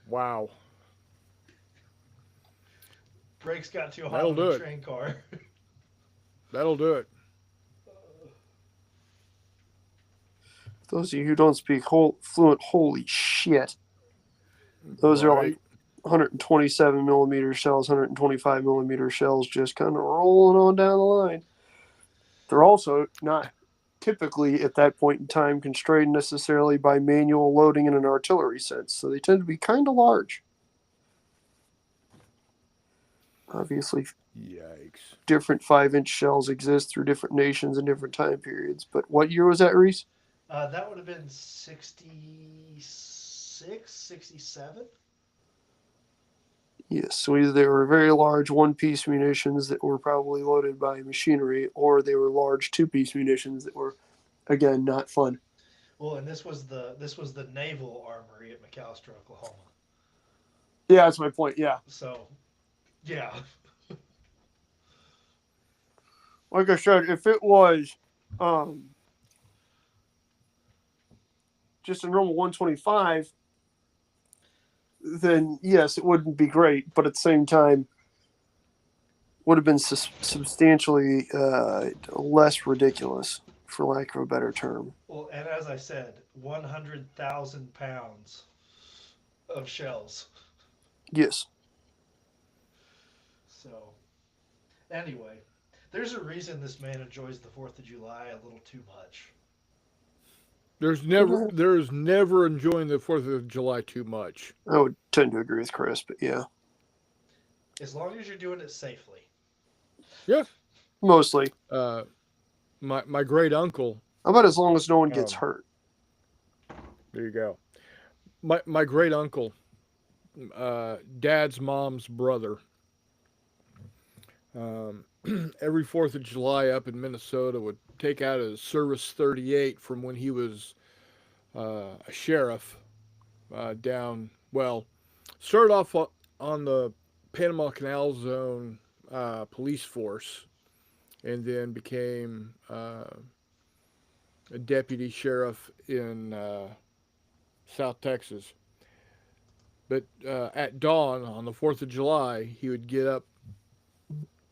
[SPEAKER 1] Wow.
[SPEAKER 2] Brakes got too hot
[SPEAKER 1] That'll
[SPEAKER 2] on
[SPEAKER 1] do
[SPEAKER 2] the
[SPEAKER 1] it.
[SPEAKER 2] train car.
[SPEAKER 1] That'll do it.
[SPEAKER 3] Those of you who don't speak fluent, holy shit. Those are like 127 millimeter shells, 125 millimeter shells, just kind of rolling on down the line. They're also not typically at that point in time constrained necessarily by manual loading in an artillery sense, so they tend to be kind of large. Obviously,
[SPEAKER 1] Yikes.
[SPEAKER 3] different 5-inch shells exist through different nations and different time periods. But what year was that, Reese?
[SPEAKER 2] That would have been 66, 67.
[SPEAKER 3] Yes, so either they were very large one-piece munitions that were probably loaded by machinery, or they were large two-piece munitions that were, again, not fun.
[SPEAKER 2] Well, and this was the naval armory at McAlester, Oklahoma.
[SPEAKER 3] Yeah, that's my point. Yeah,
[SPEAKER 2] So, yeah.
[SPEAKER 3] like I said, if it was just a normal 125, then yes, it wouldn't be great, but at the same time, would have been substantially less ridiculous, for lack of a better term.
[SPEAKER 2] Well, and as I said, 100,000 pounds of shells.
[SPEAKER 3] Yes.
[SPEAKER 2] So, anyway, there's a reason this man enjoys the 4th of July a little too much.
[SPEAKER 1] There is never enjoying the 4th of July too much.
[SPEAKER 3] I would tend to agree with Chris, but yeah.
[SPEAKER 2] As long as you're doing it safely.
[SPEAKER 1] Yeah.
[SPEAKER 3] Mostly.
[SPEAKER 1] My great uncle.
[SPEAKER 3] How about as long as no one gets hurt?
[SPEAKER 1] There you go. My great uncle, Dad's mom's brother. Every 4th of July up in Minnesota would take out his Service 38 from when he was a sheriff down, started off on the Panama Canal Zone police force and then became a deputy sheriff in South Texas. But at dawn on the 4th of July, he would get up,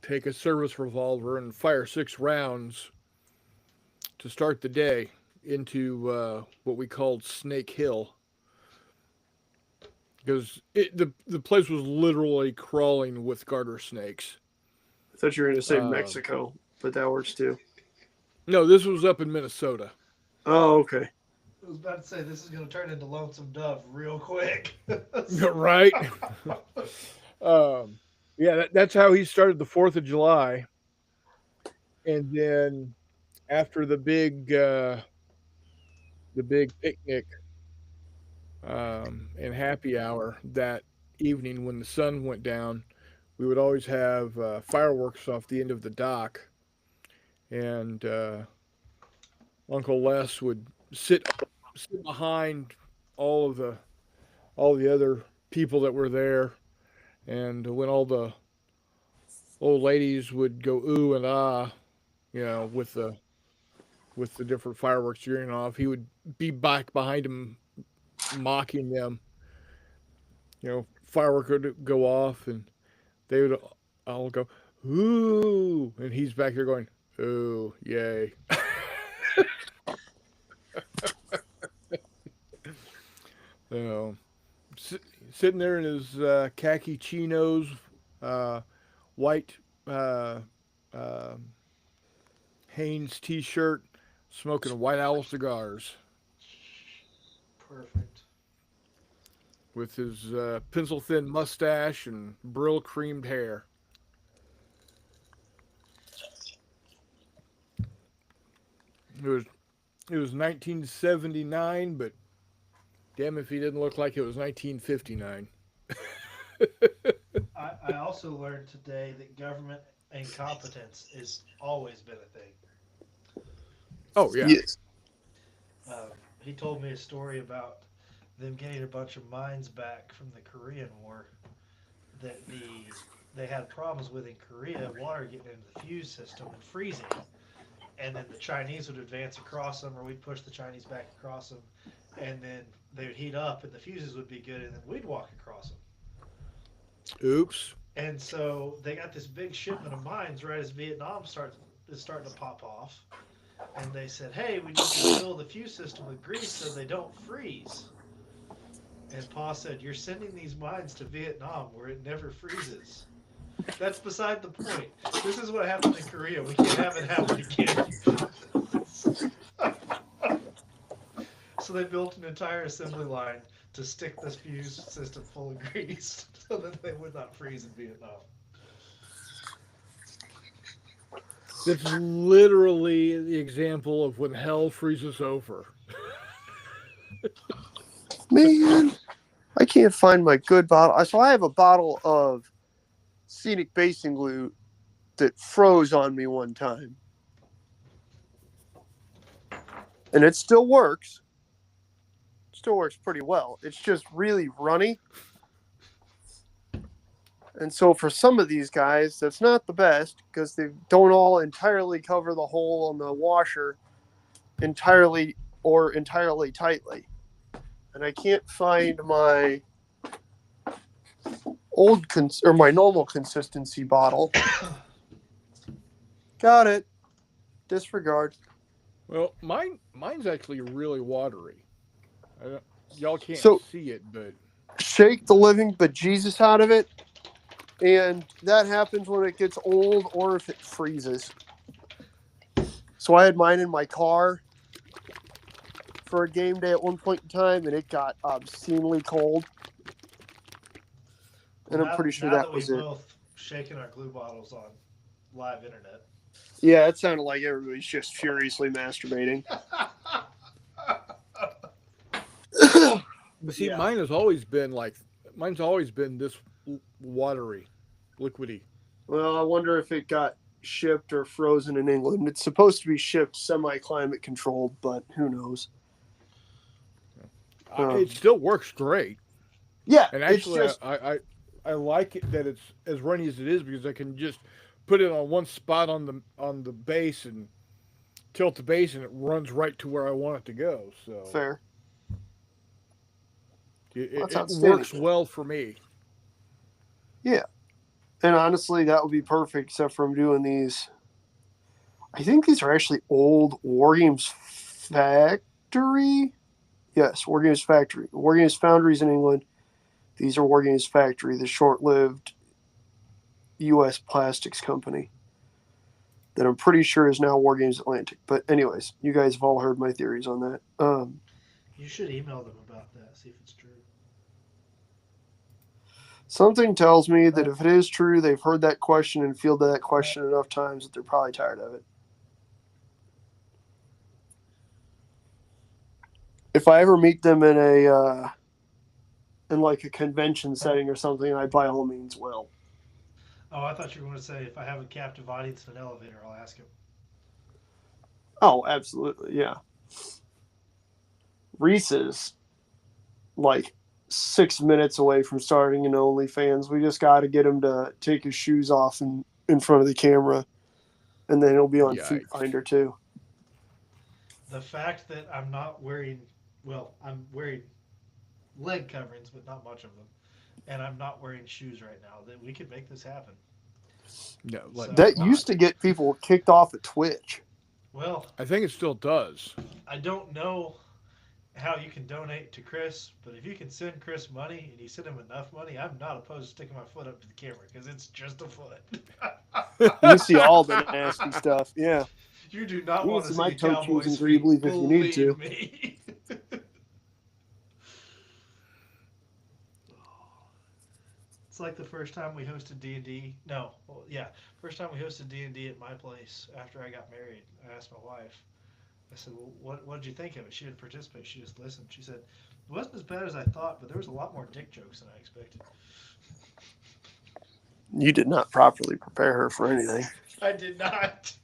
[SPEAKER 1] take a service revolver, and fire 6 rounds to start the day into what we called Snake Hill. Because the place was literally crawling with garter snakes.
[SPEAKER 3] I thought you were going to say Mexico, but that works too.
[SPEAKER 1] No, this was up in Minnesota.
[SPEAKER 3] Oh, okay.
[SPEAKER 2] I was about to say, this is going to turn into Lonesome Dove real quick.
[SPEAKER 1] Right? Yeah, that's how he started the 4th of July. And then after the big picnic and happy hour that evening when the sun went down, we would always have fireworks off the end of the dock, and Uncle Les would sit behind all of the all the other people that were there, and when all the old ladies would go ooh and ah, with the different fireworks going off, he would be back behind him mocking them. Firework would go off, and they would all go ooh, and he's back there going ooh, yay. So, sitting there in his khaki chinos, uh, white uh, uh, Hanes T-shirt, smoking White Owl cigars
[SPEAKER 2] Perfect.
[SPEAKER 1] with his pencil thin mustache and brill creamed hair. It was 1979, but damn if he didn't look like it was 1959.
[SPEAKER 2] I also learned today that government incompetence has always been a thing.
[SPEAKER 1] Oh yeah.
[SPEAKER 3] Yes.
[SPEAKER 2] He told me a story about them getting a bunch of mines back from the Korean War that they had problems with in Korea, water getting into the fuse system and freezing. And then the Chinese would advance across them, or we'd push the Chinese back across them, and then they would heat up, and the fuses would be good, and then we'd walk across them.
[SPEAKER 1] Oops.
[SPEAKER 2] And so they got this big shipment of mines right as Vietnam is starting to pop off. And they said, hey, we need to fill the fuse system with grease so they don't freeze. And Pa said, you're sending these mines to Vietnam where it never freezes. That's beside the point. This is what happened in Korea. We can't have it happen again. So they built an entire assembly line to stick this fuse system full of grease so that they would not freeze in Vietnam.
[SPEAKER 1] That's literally the example of when hell freezes over.
[SPEAKER 3] Man, I can't find my good bottle. So I have a bottle of Scenic Basing Glue that froze on me one time. And it still works. Still works pretty well. It's just really runny. And so for some of these guys, that's not the best because they don't all entirely cover the hole on the washer entirely tightly. And I can't find my my normal consistency bottle. Got it. Disregard.
[SPEAKER 1] Well, mine's actually really watery. Y'all can't
[SPEAKER 3] So-
[SPEAKER 1] see it, but
[SPEAKER 3] Shake the living bejesus out of it. And that happens when it gets old or if it freezes. So I had mine in my car for a game day at one point in time, and it got obscenely cold. And I'm pretty sure that was it.
[SPEAKER 2] Now that we've both shaken our glue bottles on live internet.
[SPEAKER 3] Yeah, it sounded like everybody's just furiously masturbating.
[SPEAKER 1] but see,
[SPEAKER 3] Yeah.
[SPEAKER 1] mine's always been this watery, liquidy.
[SPEAKER 3] Well, I wonder if it got shipped or frozen in England. It's supposed to be shipped semi-climate controlled, but who knows?
[SPEAKER 1] It still works great.
[SPEAKER 3] Yeah,
[SPEAKER 1] And actually,
[SPEAKER 3] it's just
[SPEAKER 1] I like it that it's as runny as it is because I can just put it on one spot on the base and tilt the base, and it runs right to where I want it to go. So
[SPEAKER 3] fair.
[SPEAKER 1] it
[SPEAKER 3] That's outstanding.
[SPEAKER 1] works well for me.
[SPEAKER 3] Yeah. And honestly, that would be perfect, except for I'm doing these. I think these are actually old War Games Factory. Yes, War Games Factory. War Games Foundries in England. These are War Games Factory, the short-lived U.S. plastics company that I'm pretty sure is now War Games Atlantic. But anyways, you guys have all heard my theories on that.
[SPEAKER 2] You should email them about that, see if it's true.
[SPEAKER 3] Something tells me that if it is true, they've heard that question and fielded that question enough times that they're probably tired of it. If I ever meet them in like a convention setting or something, I by all means will.
[SPEAKER 2] Oh, I thought you were going to say if I have a captive audience in an elevator, I'll ask him.
[SPEAKER 3] Oh, absolutely, yeah. Reese is like 6 minutes away from starting an OnlyFans. We just got to get him to take his shoes off in front of the camera, and then he'll be on Feet
[SPEAKER 1] Yikes.
[SPEAKER 3] Finder too.
[SPEAKER 2] The fact that I'm not wearing, well, I'm wearing leg coverings, but not much of them, and I'm not wearing shoes right now, that we could make this happen.
[SPEAKER 1] No,
[SPEAKER 2] So-
[SPEAKER 3] That used to get people kicked off of Twitch.
[SPEAKER 2] Well,
[SPEAKER 1] I think it still does.
[SPEAKER 2] I don't know how you can donate to Chris, but if you can send Chris money and you send him enough money, I'm not opposed to sticking my foot up to the camera because it's just a foot.
[SPEAKER 3] You see all the nasty stuff. Yeah.
[SPEAKER 2] You do not
[SPEAKER 3] You
[SPEAKER 2] want
[SPEAKER 3] can
[SPEAKER 2] to
[SPEAKER 3] see my
[SPEAKER 2] see
[SPEAKER 3] toe
[SPEAKER 2] Cowboys
[SPEAKER 3] chews and
[SPEAKER 2] feet,
[SPEAKER 3] Grebe if you need to.
[SPEAKER 2] believe me. It's like the first time we hosted D&D. No, well, yeah, first time we hosted D&D at my place after I got married. I asked my wife. I said, "Well, what did you think of it?" She didn't participate. She just listened. She said, "It wasn't as bad as I thought, but there was a lot more dick jokes than I expected."
[SPEAKER 3] You did not properly prepare her for anything.
[SPEAKER 2] I did not.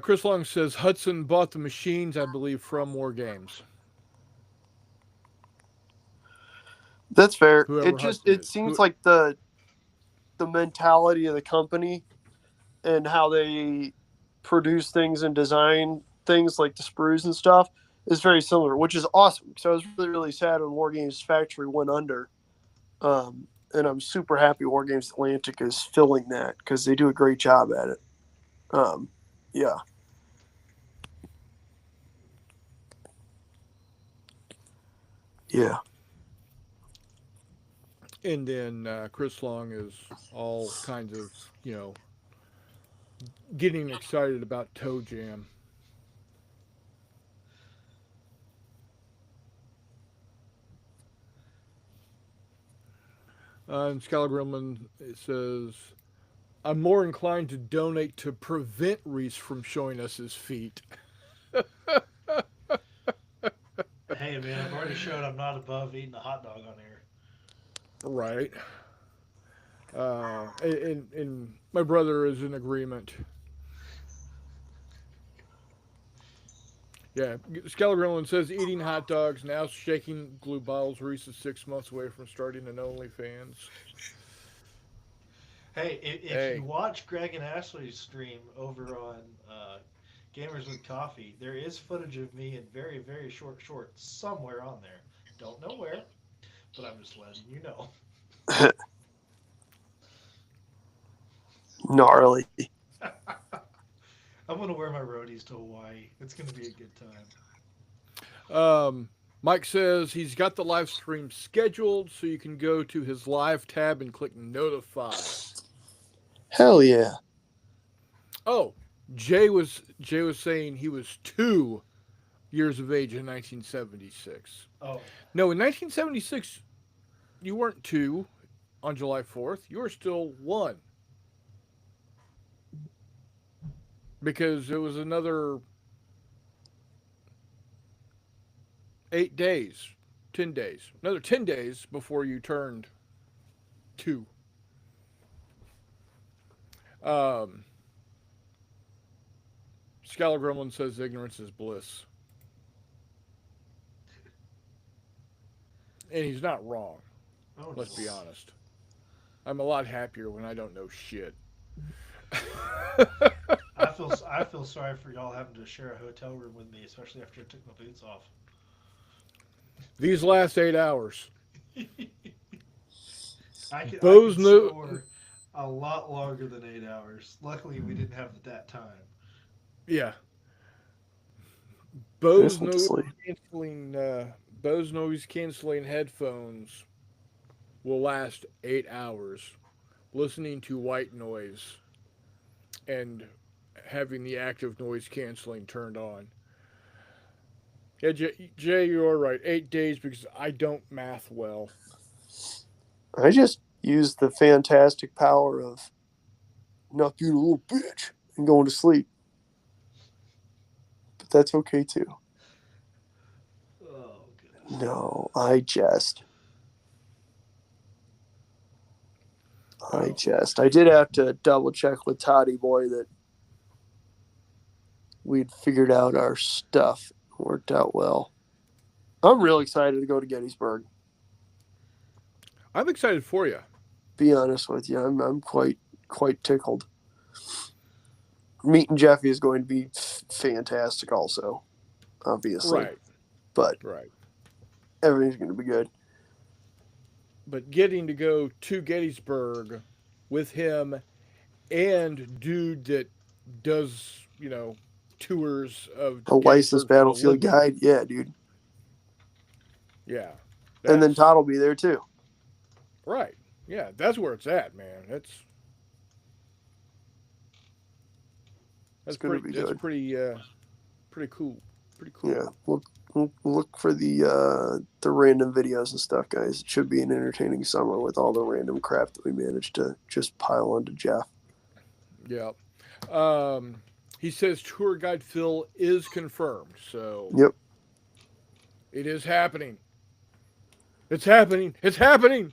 [SPEAKER 1] Chris Long says Hudson bought the machines, I believe, from War Games.
[SPEAKER 3] That's fair.
[SPEAKER 1] Whoever Hudson
[SPEAKER 3] It
[SPEAKER 1] is.
[SPEAKER 3] seems like the mentality of the company and how they produce things and design things like the sprues and stuff is very similar, which is awesome. Because I was really, really sad when War Games Factory went under. And I'm super happy War Games Atlantic is filling that because they do a great job at it. Yeah. Yeah.
[SPEAKER 1] And then Chris Long is all kinds of, getting excited about Toe Jam. And Skylar Grillman says, I'm more inclined to donate to prevent Reese from showing us his feet.
[SPEAKER 2] Hey, man, I've already showed I'm not above eating a hot dog on air.
[SPEAKER 1] Right. And my brother is in agreement. Yeah, Skylar Grillman says eating hot dogs, now shaking glue bottles. Reese is 6 months away from starting an OnlyFans.
[SPEAKER 2] Hey, if you watch Greg and Ashley's stream over on Gamers with Coffee, there is footage of me in very, very short shorts somewhere on there. Don't know where, but I'm just letting you know.
[SPEAKER 3] Gnarly.
[SPEAKER 2] I'm gonna wear my roadies to Hawaii. It's gonna be a good time.
[SPEAKER 1] Mike says he's got the live stream scheduled, so you can go to his live tab and click notify.
[SPEAKER 3] Hell yeah.
[SPEAKER 1] Oh, Jay was saying he was 2 years of age in 1976.
[SPEAKER 2] Oh,
[SPEAKER 1] No, in 1976, you weren't 2 on July 4th. You were still 1. Because it was another 8 days, 10 days, another 10 days before you turned 2. Skylar Gremlin says ignorance is bliss. And he's not wrong.
[SPEAKER 2] oh
[SPEAKER 1] Let's
[SPEAKER 2] no.
[SPEAKER 1] be honest. I'm a lot happier when I don't know shit.
[SPEAKER 2] I feel sorry for y'all having to share a hotel room with me, especially after I took my boots off.
[SPEAKER 1] These last 8 hours.
[SPEAKER 2] I could
[SPEAKER 1] Those
[SPEAKER 2] snore a lot longer than 8 hours. Luckily, we didn't have that time.
[SPEAKER 1] Yeah.
[SPEAKER 3] This
[SPEAKER 1] Bose
[SPEAKER 3] went to sleep.
[SPEAKER 1] noise canceling headphones will last 8 hours. Listening to white noise and having the active noise canceling turned on. Yeah, Jay, you are right. 8 days because I don't math well.
[SPEAKER 3] I just use the fantastic power of not being a little bitch and going to sleep. But that's okay too.
[SPEAKER 2] Oh, goodness.
[SPEAKER 3] No, I jest.
[SPEAKER 1] Oh.
[SPEAKER 3] I did have to double check with Toddy Boy that we'd figured out our stuff. Worked out well. I'm real excited to go to Gettysburg.
[SPEAKER 1] I'm excited for you.
[SPEAKER 3] Be honest with you, I'm quite tickled. Meeting Jeffy is going to be fantastic, also, obviously.
[SPEAKER 1] Right.
[SPEAKER 3] But
[SPEAKER 1] Right.
[SPEAKER 3] everything's going to be good.
[SPEAKER 1] But getting to go to Gettysburg with him and dude that does, tours of
[SPEAKER 3] A licensed
[SPEAKER 1] Gettysburg for a
[SPEAKER 3] battlefield
[SPEAKER 1] living.
[SPEAKER 3] guide, yeah, dude.
[SPEAKER 1] Yeah.
[SPEAKER 3] And then
[SPEAKER 1] That's-
[SPEAKER 3] Todd will be there too.
[SPEAKER 1] Right. Yeah, that's where it's at, man. That's
[SPEAKER 3] gonna
[SPEAKER 1] pretty.
[SPEAKER 3] be
[SPEAKER 1] That's
[SPEAKER 3] good.
[SPEAKER 1] pretty cool. Pretty cool.
[SPEAKER 3] Yeah, we'll look for the random videos and stuff, guys. It should be an entertaining summer with all the random crap that we managed to just pile onto Jeff.
[SPEAKER 1] Yeah. He says tour guide Phil is confirmed, so
[SPEAKER 3] Yep.
[SPEAKER 1] it is happening. It's happening. It's happening.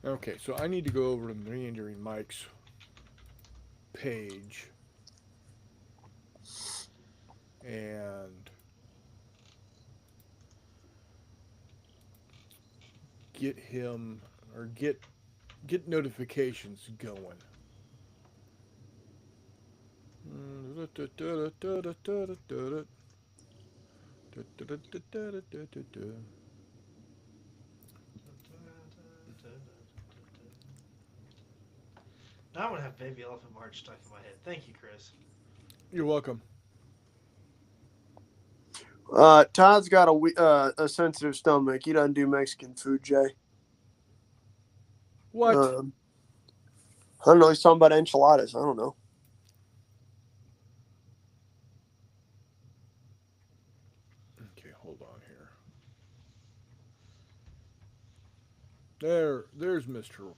[SPEAKER 1] Okay, so I need to go over to Meandering Mike's page and get him or get notifications going.
[SPEAKER 2] Now I'm going to have Baby Elephant March stuck in my head. Thank you, Chris.
[SPEAKER 1] You're welcome.
[SPEAKER 3] Todd's got a sensitive stomach. He doesn't do Mexican food, Jay.
[SPEAKER 1] What?
[SPEAKER 3] I don't know. He's talking about enchiladas. I don't know.
[SPEAKER 1] Okay, hold on here. There's Mr.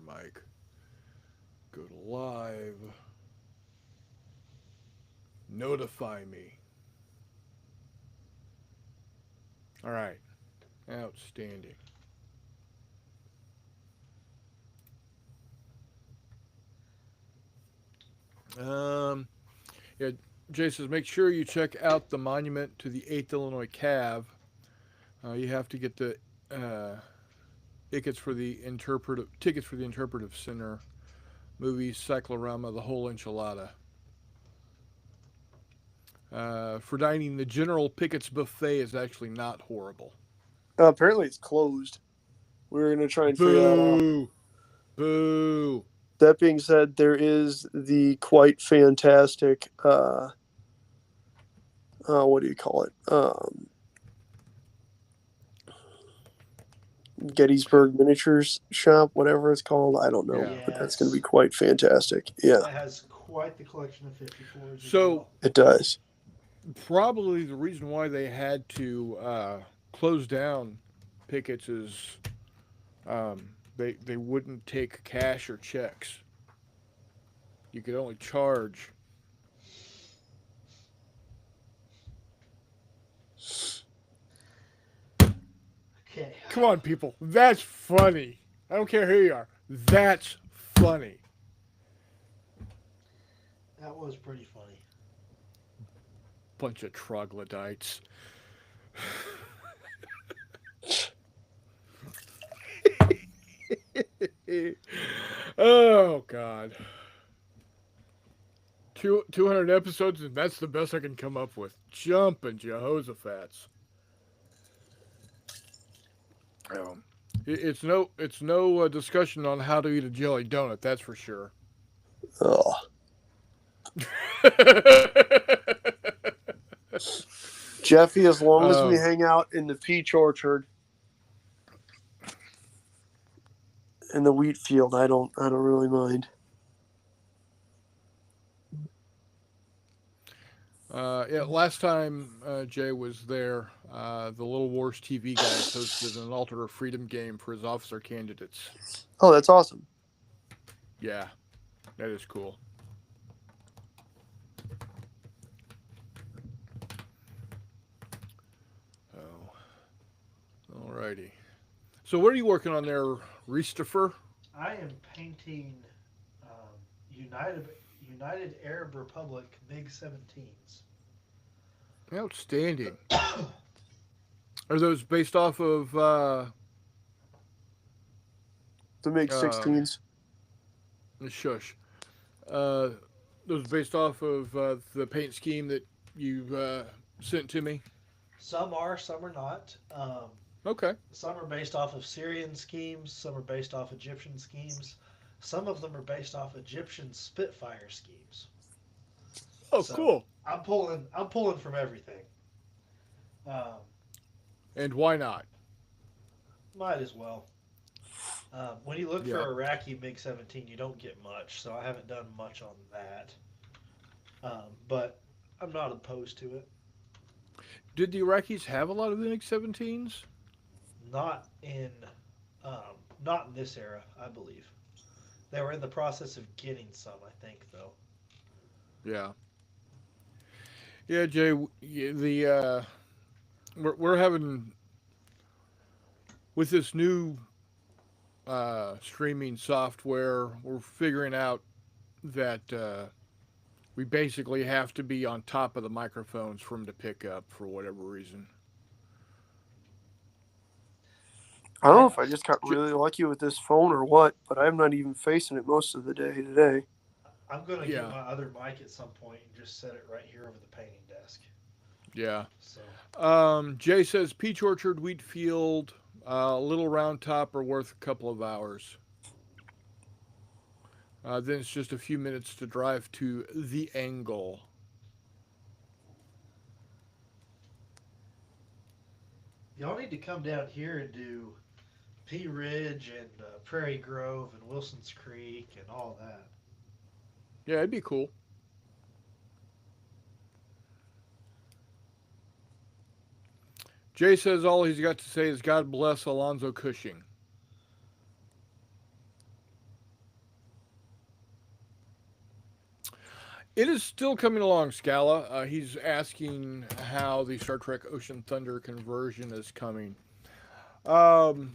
[SPEAKER 1] Mike. Go to live. Notify me. All right. Outstanding. Yeah, Jay says make sure you check out the monument to the 8th Illinois Cav. You have to get the tickets for the interpretive center movie Cyclorama, the whole enchilada. For dining, the General Pickett's buffet is actually not horrible.
[SPEAKER 3] Apparently, it's closed. We were going to try and figure that out.
[SPEAKER 1] Boo! Boo!
[SPEAKER 3] That being said, there is the quite fantastic, what do you call it? Gettysburg Miniatures Shop, whatever it's called. I don't know,
[SPEAKER 1] Yeah.
[SPEAKER 3] but that's going to be quite fantastic. Yeah,
[SPEAKER 2] That has quite the collection of 54s.
[SPEAKER 1] So
[SPEAKER 3] it does.
[SPEAKER 1] probably the reason why they had to close down Pickett's is they wouldn't take cash or checks. You could only charge.
[SPEAKER 2] Okay.
[SPEAKER 1] Come on, people. That's funny. I don't care who you are. That's funny.
[SPEAKER 2] That was pretty funny.
[SPEAKER 1] Bunch of troglodytes. Oh, God. 200 episodes, and that's the best I can come up with. Jumping Jehoshaphat's. It's no discussion on how to eat a jelly donut. That's for sure.
[SPEAKER 3] Oh, Jeffy, as long as we hang out in the peach orchard in the wheat field, I don't really mind.
[SPEAKER 1] Yeah, last time Jay was there, the Little Wars TV guys hosted an Altar of Freedom game for his officer candidates.
[SPEAKER 3] Oh, that's awesome.
[SPEAKER 1] Yeah, that is cool. Oh, alrighty. So what are you working on there, Christopher?
[SPEAKER 2] I am painting um, United Arab Republic MiG 17s.
[SPEAKER 1] Outstanding. Are those based off of
[SPEAKER 3] The MiG 16s.
[SPEAKER 1] shush? Uh, those based off of the paint scheme that you sent to me?
[SPEAKER 2] Some are, some are not.
[SPEAKER 1] Okay.
[SPEAKER 2] Some are based off of Syrian schemes. Some are based off Egyptian schemes. Some of them are based off Egyptian Spitfire schemes.
[SPEAKER 1] Oh,
[SPEAKER 2] So,
[SPEAKER 1] cool.
[SPEAKER 2] I'm pulling from everything.
[SPEAKER 1] And why not?
[SPEAKER 2] Might as well. When you look
[SPEAKER 1] Yeah.
[SPEAKER 2] for Iraqi MiG 17, you don't get much, so I haven't done much on that. But I'm not opposed to it.
[SPEAKER 1] Did the Iraqis have a lot of the MiG-17s?
[SPEAKER 2] Not in, not in this era, I believe. They were in the process of getting some, I think, though.
[SPEAKER 1] Yeah. Yeah, Jay. We're having with this new streaming software. We're figuring out that we basically have to be on top of the microphones for them to pick up for whatever reason.
[SPEAKER 3] I don't know if I just got really lucky with this phone or what, but I'm not even facing it most of the day today.
[SPEAKER 2] I'm going to
[SPEAKER 1] Yeah.
[SPEAKER 2] get my other mic at some point and just set it right here over the painting desk.
[SPEAKER 1] Yeah.
[SPEAKER 2] So
[SPEAKER 1] Jay says Peach Orchard, Wheat Field, Little Round Top are worth a couple of hours. Then it's just a few minutes to drive to the Angle.
[SPEAKER 2] y'all need to come down here and do Pea Ridge and Prairie Grove and Wilson's Creek and all that.
[SPEAKER 1] Yeah, it'd be cool. Jay says all he's got to say is God bless Alonzo Cushing. It is still coming along, Scala. He's asking how the Star Trek Ocean Thunder conversion is coming.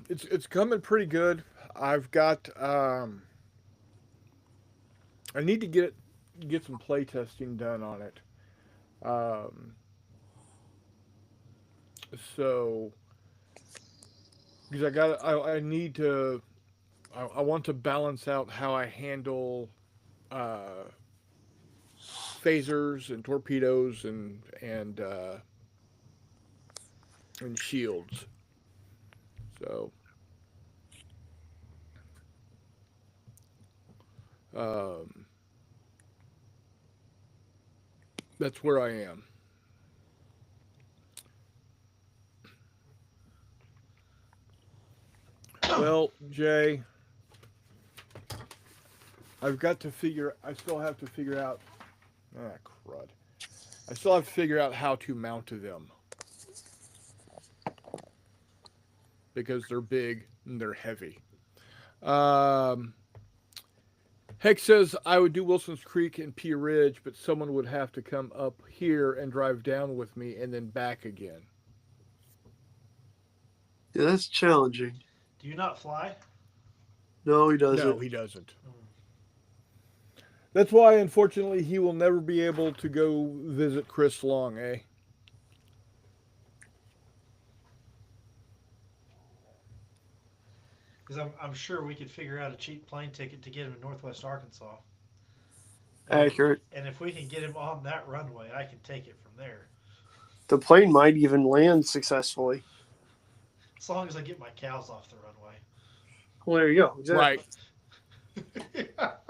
[SPEAKER 1] It's coming pretty good. I've got I need to get some play testing done on it. So because I need to I want to balance out how I handle phasers and torpedoes and shields. So that's where I am. Well, Jay, I still have to figure out. Ah, crud. I still have to figure out how to mount them. Because they're big and they're heavy. Heck says I would do Wilson's Creek and Pea Ridge, but someone would have to come up here and drive down with me and then back again.
[SPEAKER 3] Yeah, that's challenging.
[SPEAKER 2] Do you not fly?
[SPEAKER 3] No, he doesn't.
[SPEAKER 1] No, he doesn't. That's why, unfortunately, he will never be able to go visit Chris Long, eh?
[SPEAKER 2] Because I'm sure we could figure out a cheap plane ticket to get him to Northwest Arkansas.
[SPEAKER 3] Accurate.
[SPEAKER 2] And if we can get him on that runway, I can take it from there.
[SPEAKER 3] The plane might even land successfully.
[SPEAKER 2] As long as I get my cows off the runway.
[SPEAKER 3] Well, there you go. Exactly.
[SPEAKER 1] Right.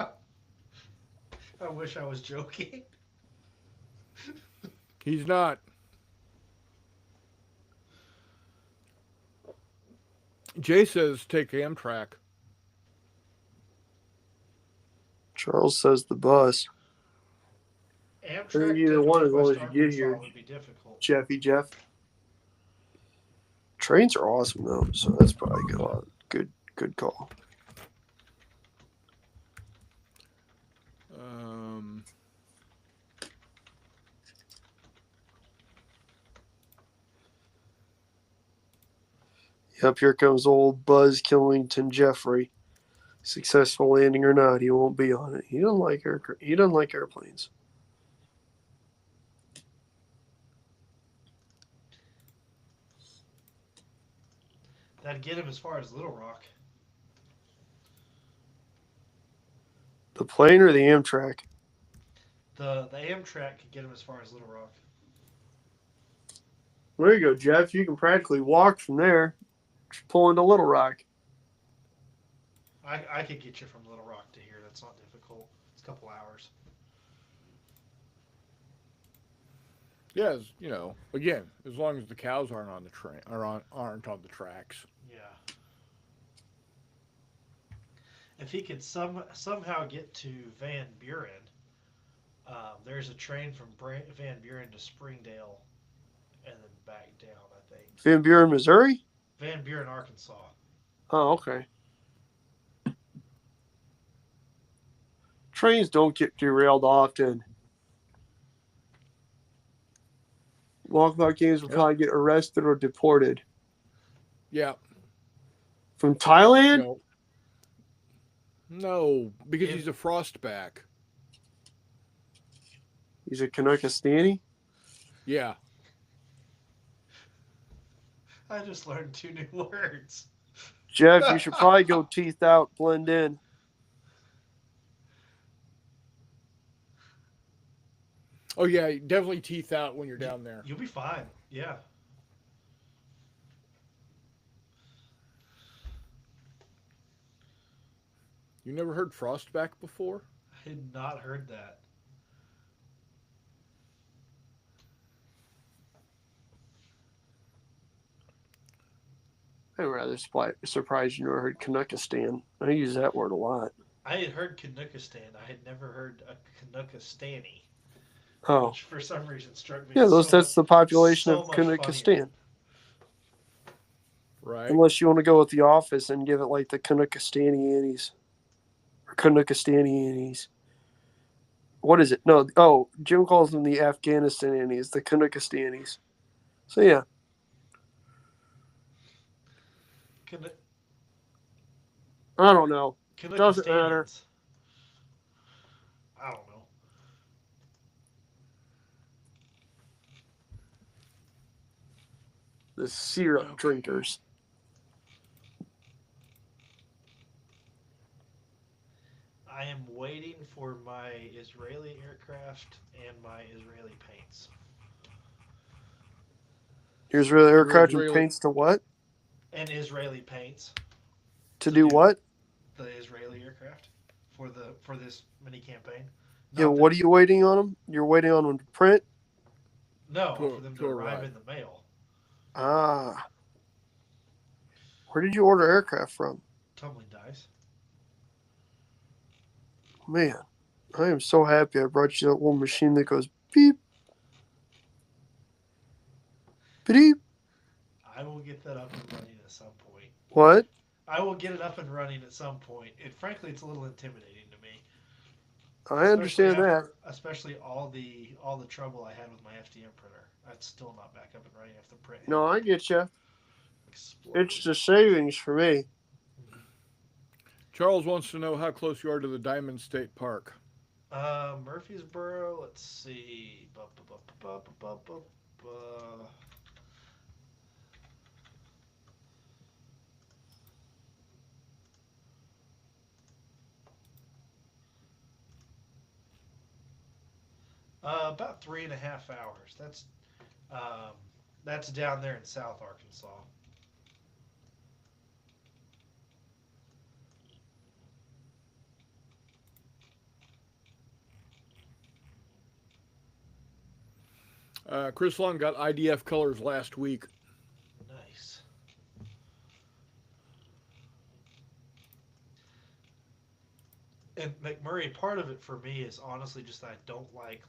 [SPEAKER 2] I wish I was joking.
[SPEAKER 1] He's not. Jay says take Amtrak.
[SPEAKER 3] Charles says the bus.
[SPEAKER 2] Amtrak
[SPEAKER 3] either
[SPEAKER 2] to
[SPEAKER 3] one as long
[SPEAKER 2] Northwest
[SPEAKER 3] as you get
[SPEAKER 2] Arkansas
[SPEAKER 3] here.
[SPEAKER 2] would be difficult.
[SPEAKER 3] Jeff. Trains are awesome though, so that's probably good call. Yep, here comes old Buzz Killington Jeffrey. Successful landing or not, he won't be on it. He doesn't like airplanes.
[SPEAKER 2] That'd get him as far as Little Rock.
[SPEAKER 3] The plane or the Amtrak?
[SPEAKER 2] The Amtrak could get him as far as Little Rock.
[SPEAKER 3] There you go, Jeff. You can practically walk from there. Just pull into Little Rock.
[SPEAKER 2] I could get you from Little Rock to here. That's not difficult. It's a couple hours.
[SPEAKER 1] Yeah, again, as long as the cows aren't on the train or aren't on the tracks.
[SPEAKER 2] Yeah. If he could somehow get to Van Buren, there's a train from Van Buren to Springdale, and then back down. I think
[SPEAKER 3] Van Buren, Missouri?
[SPEAKER 2] Van Buren, Arkansas.
[SPEAKER 3] Oh, okay. Trains don't get derailed often. Walkabout games will probably get arrested or deported.
[SPEAKER 1] Yeah.
[SPEAKER 3] From Thailand?
[SPEAKER 1] No, because he's a frostback.
[SPEAKER 3] He's a Canuckastani?
[SPEAKER 1] Yeah.
[SPEAKER 2] I just learned 2 new words.
[SPEAKER 3] Jeff, you should probably go teeth out, blend in.
[SPEAKER 1] Oh, yeah, definitely teeth out when you're down there.
[SPEAKER 2] You'll be fine. Yeah.
[SPEAKER 1] You never heard frostback before?
[SPEAKER 2] I had not heard that.
[SPEAKER 3] I'm rather surprised you never heard Canuckistan. I use that word a lot.
[SPEAKER 2] I had heard Canuckistan. I had never heard a Canuckastani.
[SPEAKER 3] Oh.
[SPEAKER 2] Which for some reason struck me.
[SPEAKER 3] Yeah, that's the population of Canuckistan.
[SPEAKER 1] Right.
[SPEAKER 3] Unless you want to go with The Office and give it like the Canuckastanianis. Or Canuckastanianis. What is it? No, Jim calls them the Afghanistanianis, the Canuckistanis. So yeah. I don't know. Doesn't matter.
[SPEAKER 2] I don't know.
[SPEAKER 3] The syrup drinkers.
[SPEAKER 2] I am waiting for my Israeli aircraft and my Israeli paints.
[SPEAKER 3] Your Israeli aircraft and paints to what?
[SPEAKER 2] And Israeli paints.
[SPEAKER 3] To do what?
[SPEAKER 2] The Israeli aircraft for this mini campaign.
[SPEAKER 3] Yeah, what are you waiting on them? You're waiting on them to print?
[SPEAKER 2] No, for them to arrive in the mail.
[SPEAKER 3] Ah. Where did you order aircraft from?
[SPEAKER 2] Tumbling Dice.
[SPEAKER 3] Man, I am so happy I brought you that little machine that goes beep. Beep.
[SPEAKER 2] I will get that up and running at some point.
[SPEAKER 3] What?
[SPEAKER 2] I will get it up and running at some point. Frankly, it's a little intimidating to me.
[SPEAKER 3] I understand that.
[SPEAKER 2] Especially all the trouble I had with my FDM printer. That's still not back up and running after the print.
[SPEAKER 3] No, I get you. It's the savings for me.
[SPEAKER 1] Charles wants to know how close you are to the Diamond State Park.
[SPEAKER 2] Murfreesboro, let's see. About 3.5 hours. That's down there in South Arkansas.
[SPEAKER 1] Chris Long got IDF colors last week.
[SPEAKER 2] Nice. And McMurray, part of it for me is honestly just that I don't like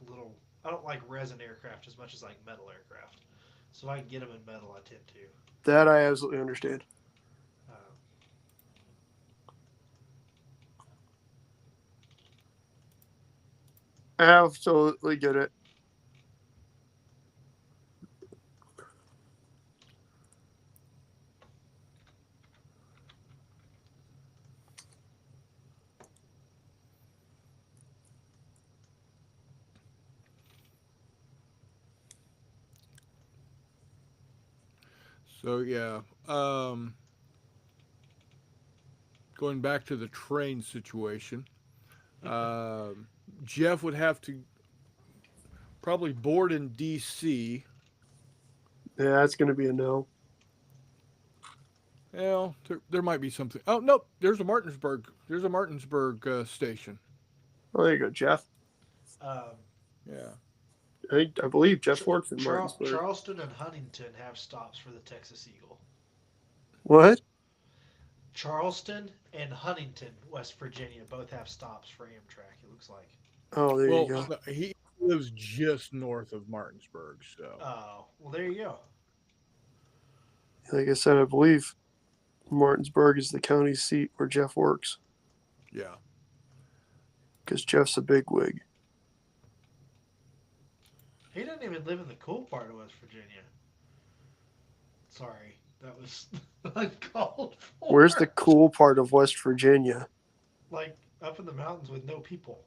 [SPEAKER 2] resin aircraft as much as I like metal aircraft. So if I can get them in metal, I tend to.
[SPEAKER 3] That I absolutely understand.
[SPEAKER 2] Um,
[SPEAKER 3] I absolutely get it.
[SPEAKER 1] So yeah, going back to the train situation, Jeff would have to probably board in D.C.
[SPEAKER 3] Yeah, that's going to be a no.
[SPEAKER 1] Well, there might be something. Oh nope, there's a Martinsburg. There's a Martinsburg station.
[SPEAKER 3] Oh, there you go, Jeff.
[SPEAKER 2] um,
[SPEAKER 1] Yeah.
[SPEAKER 3] I believe Jeff works in Martinsburg.
[SPEAKER 2] Charleston and Huntington have stops for the Texas Eagle.
[SPEAKER 3] What?
[SPEAKER 2] Charleston and Huntington, West Virginia, both have stops for Amtrak. It looks like.
[SPEAKER 3] Oh, there
[SPEAKER 1] Well,
[SPEAKER 3] you go.
[SPEAKER 1] no, he lives just north of Martinsburg, so
[SPEAKER 2] Oh, well, there you go.
[SPEAKER 3] Like I said, I believe Martinsburg is the county seat where Jeff works
[SPEAKER 1] yeah.
[SPEAKER 3] because Jeff's a bigwig.
[SPEAKER 2] He doesn't even live in the cool part of West Virginia. Sorry, that was uncalled for.
[SPEAKER 3] Where's the cool part of West Virginia?
[SPEAKER 2] Like up in the mountains with no people.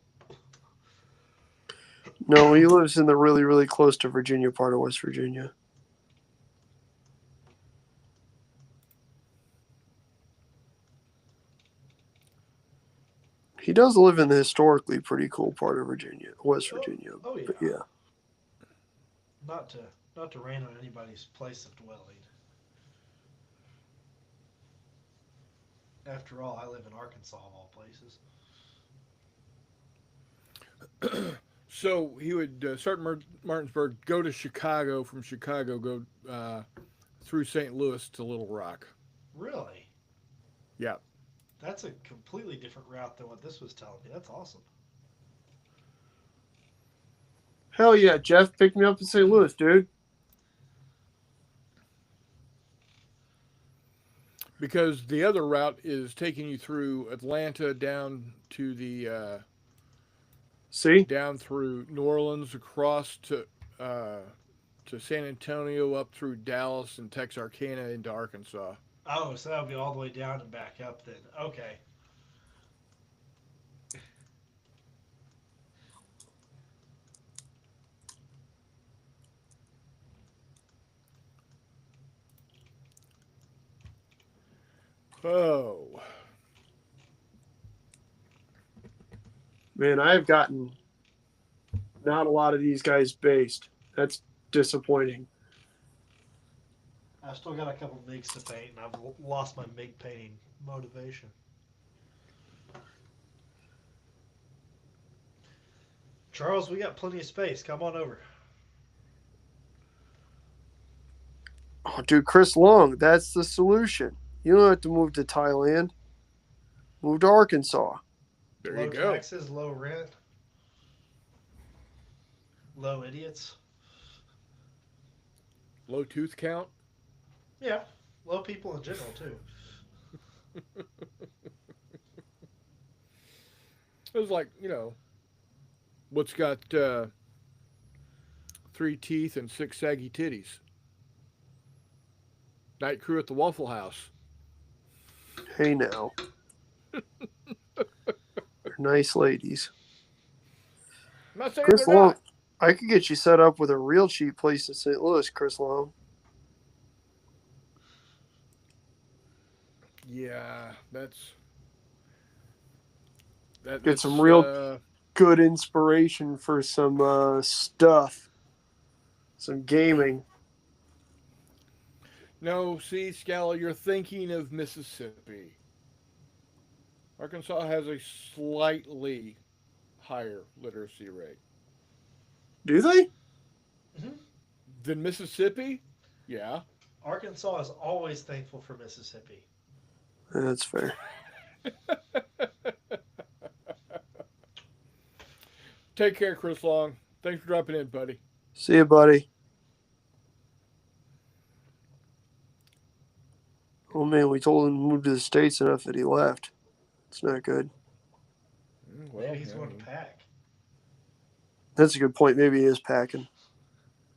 [SPEAKER 3] No, he lives in the really, really close to Virginia part of West Virginia. He does live in the historically pretty cool part of Virginia, West Virginia.
[SPEAKER 2] Oh yeah.
[SPEAKER 3] But yeah.
[SPEAKER 2] Not to rain on anybody's place of dwelling. After all, I live in Arkansas of all places.
[SPEAKER 1] So he would start in Martinsburg, go to Chicago, from Chicago go through St. Louis to Little Rock.
[SPEAKER 2] Really?
[SPEAKER 1] Yeah.
[SPEAKER 2] That's a completely different route than what this was telling me. That's awesome.
[SPEAKER 3] Hell yeah, Jeff, pick me up in St. Louis, dude.
[SPEAKER 1] Because the other route is taking you through Atlanta down to the
[SPEAKER 3] See?
[SPEAKER 1] down through New Orleans, across to San Antonio, up through Dallas and Texarkana into Arkansas.
[SPEAKER 2] Oh, so that would be all the way down and back up then. Okay.
[SPEAKER 1] Oh.
[SPEAKER 3] Man, I've gotten not a lot of these guys based. That's disappointing.
[SPEAKER 2] I've still got a couple MIGs to paint, and I've lost my MIG painting motivation. Charles, we got plenty of space. Come on over.
[SPEAKER 3] Oh, dude, Chris Long, that's the solution. You don't have to move to Thailand. Move to Arkansas.
[SPEAKER 1] There
[SPEAKER 2] Low
[SPEAKER 1] you go.
[SPEAKER 2] taxes, low rent, low idiots.
[SPEAKER 1] Low tooth count.
[SPEAKER 2] Yeah, low people in general too.
[SPEAKER 1] It was like, what's got 3 teeth and 6 saggy titties? Night crew at the Waffle House.
[SPEAKER 3] Hey now. They're nice ladies.
[SPEAKER 1] I'm not saying
[SPEAKER 3] Chris
[SPEAKER 1] they're
[SPEAKER 3] Long,
[SPEAKER 1] not.
[SPEAKER 3] I could get you set up with a real cheap place in St. Louis, Chris Long.
[SPEAKER 1] Yeah, that's
[SPEAKER 3] Get some real good inspiration for some stuff. Some gaming.
[SPEAKER 1] No, see, Scala, you're thinking of Mississippi. Arkansas has a slightly higher literacy rate
[SPEAKER 3] Do they?
[SPEAKER 1] than Mississippi. Yeah.
[SPEAKER 2] Arkansas is always thankful for Mississippi.
[SPEAKER 3] That's fair.
[SPEAKER 1] Take care, Chris Long. Thanks for dropping in, buddy.
[SPEAKER 3] See you, buddy. Oh man, we told him to move to the States enough that he left. It's not good.
[SPEAKER 1] Well,
[SPEAKER 2] Maybe he's
[SPEAKER 1] yeah,
[SPEAKER 2] going to pack.
[SPEAKER 3] That's a good point. Maybe he is packing.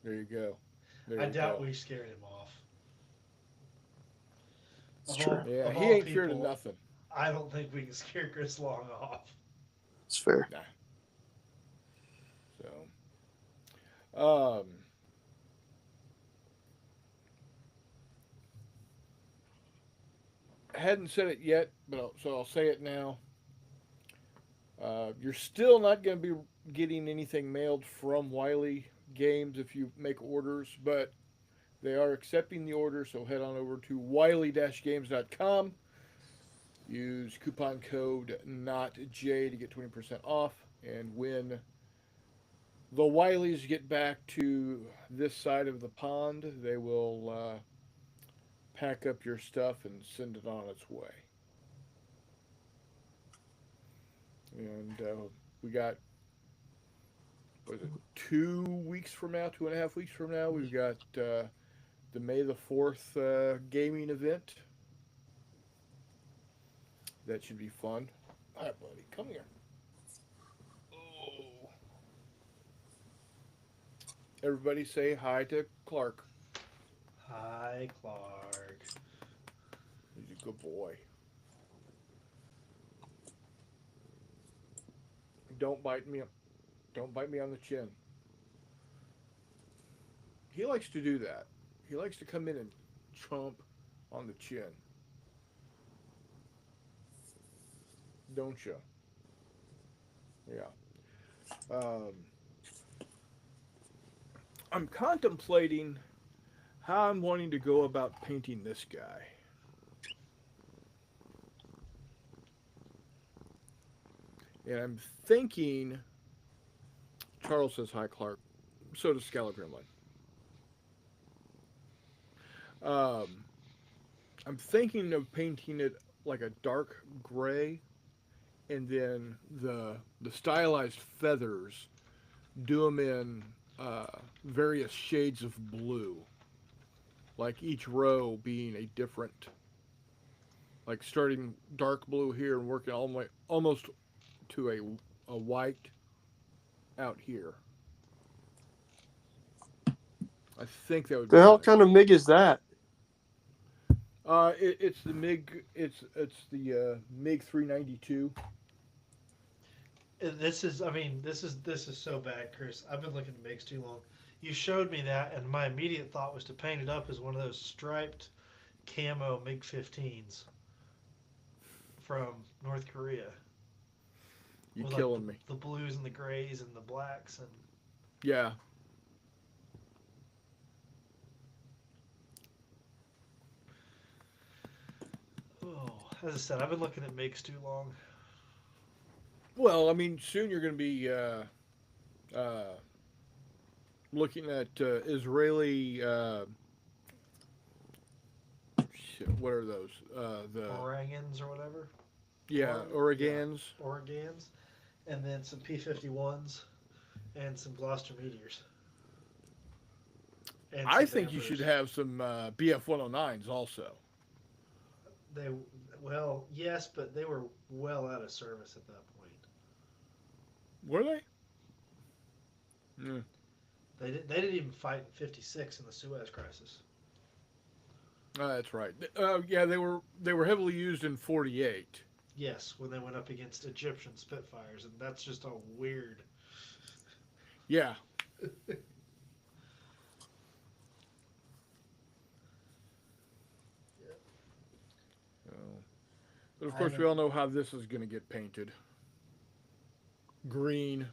[SPEAKER 1] there you go. There
[SPEAKER 2] I
[SPEAKER 1] you
[SPEAKER 2] doubt
[SPEAKER 1] go.
[SPEAKER 2] we scared him off.
[SPEAKER 3] It's
[SPEAKER 2] Of
[SPEAKER 3] true.
[SPEAKER 2] all-
[SPEAKER 1] Yeah,
[SPEAKER 2] of
[SPEAKER 1] he
[SPEAKER 2] all
[SPEAKER 1] ain't feared of
[SPEAKER 2] people,
[SPEAKER 1] nothing.
[SPEAKER 2] I don't think we can scare Chris Long off.
[SPEAKER 3] It's fair.
[SPEAKER 1] So, I hadn't said it yet, but I'll say it now. You're still not going to be getting anything mailed from Wiley Games if you make orders, but they are accepting the order, so head on over to wiley-games.com. Use coupon code NOTJ to get 20% off, and when the Wileys get back to this side of the pond, they will pack up your stuff and send it on its way. And we got, what is it, 2 weeks from now, 2.5 weeks from now, we've got the May the 4th gaming event. That should be fun. All right, buddy, come here. Oh. Everybody say hi to Clark.
[SPEAKER 2] Hi, Clark.
[SPEAKER 1] He's a good boy. Don't bite me. Don't bite me on the chin. He likes to do that. He likes to come in and chomp on the chin. Don't you? Yeah. I'm contemplating how I'm wanting to go about painting this guy. And I'm thinking, Charles says hi, Clark. So does Scala Gremlin. I'm thinking of painting it like a dark gray, and then the stylized feathers, do them in various shades of blue, like each row being a different, like starting dark blue here and working almost to a white out here. I think that would be
[SPEAKER 3] The hell
[SPEAKER 1] nice.
[SPEAKER 3] kind of MiG is that?
[SPEAKER 1] It's the MiG. It's the MiG 392.
[SPEAKER 2] And this is so bad, Chris. I've been looking at MiGs too long. You showed me that, and my immediate thought was to paint it up as one of those striped camo MiG-15s from North Korea.
[SPEAKER 1] You
[SPEAKER 2] With,
[SPEAKER 1] killing
[SPEAKER 2] like,
[SPEAKER 1] me.
[SPEAKER 2] The blues and the grays and the blacks and
[SPEAKER 1] Yeah.
[SPEAKER 2] as I said, I've been looking at MiGs too long.
[SPEAKER 1] Well, I mean, soon you're going to be looking at Israeli. Shit, what are those? The
[SPEAKER 2] Orangans or whatever.
[SPEAKER 1] Oregons.
[SPEAKER 2] Oregans, and then some P-51s, and some Gloucester Meteors. And
[SPEAKER 1] I
[SPEAKER 2] some
[SPEAKER 1] think you
[SPEAKER 2] Vampirs.
[SPEAKER 1] should have some BF-109s also.
[SPEAKER 2] Well, yes, but they were well out of service at that point.
[SPEAKER 1] Were they? Mm.
[SPEAKER 2] They didn't even fight in '56 in the Suez Crisis.
[SPEAKER 1] That's right. Yeah, they were heavily used in '48.
[SPEAKER 2] Yes, when they went up against Egyptian Spitfires, and that's just all weird.
[SPEAKER 1] Yeah. But of course, we all know how this is going to get painted. Green.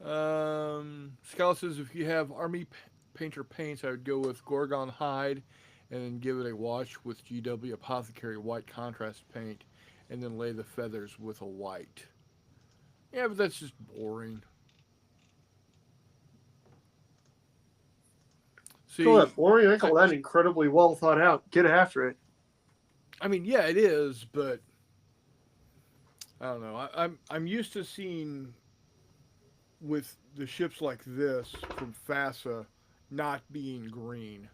[SPEAKER 1] Scala says if you have Army Painter paints, I would go with Gorgon Hide and then give it a wash with GW Apothecary white contrast paint and then lay the feathers with a white. Yeah, but that's just boring. See,
[SPEAKER 3] Call that boring? I call that incredibly well thought out. Get after it.
[SPEAKER 1] I mean, yeah, it is, but I don't know. I'm used to seeing with the ships like this from FASA not being green.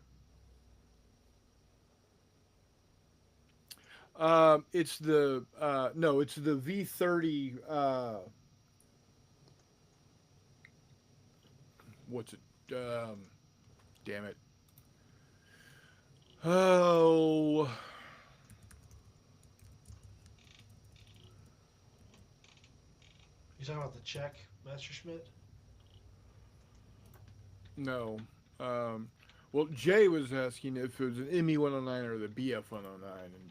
[SPEAKER 1] It's the no, it's the V30. What's it? Damn it. Oh,
[SPEAKER 2] You talking about the Czech Messerschmitt?
[SPEAKER 1] no. Well, Jay was asking if it was an ME 109 or the BF 109, and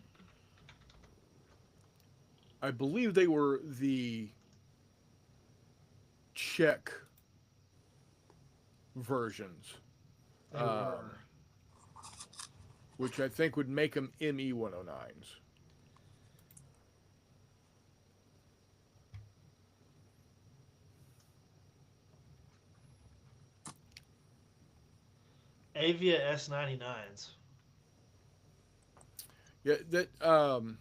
[SPEAKER 1] I believe they were the Czech versions,
[SPEAKER 2] They were.
[SPEAKER 1] which I think would make them ME 109s.
[SPEAKER 2] Avia S99s.
[SPEAKER 1] Yeah, that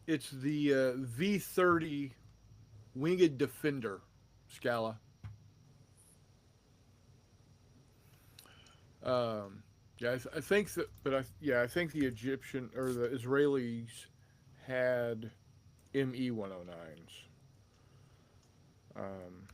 [SPEAKER 1] it's the V30 Winged Defender Scala. Yeah, I think that, but I think the Egyptian or the Israelis had ME 109s. Um,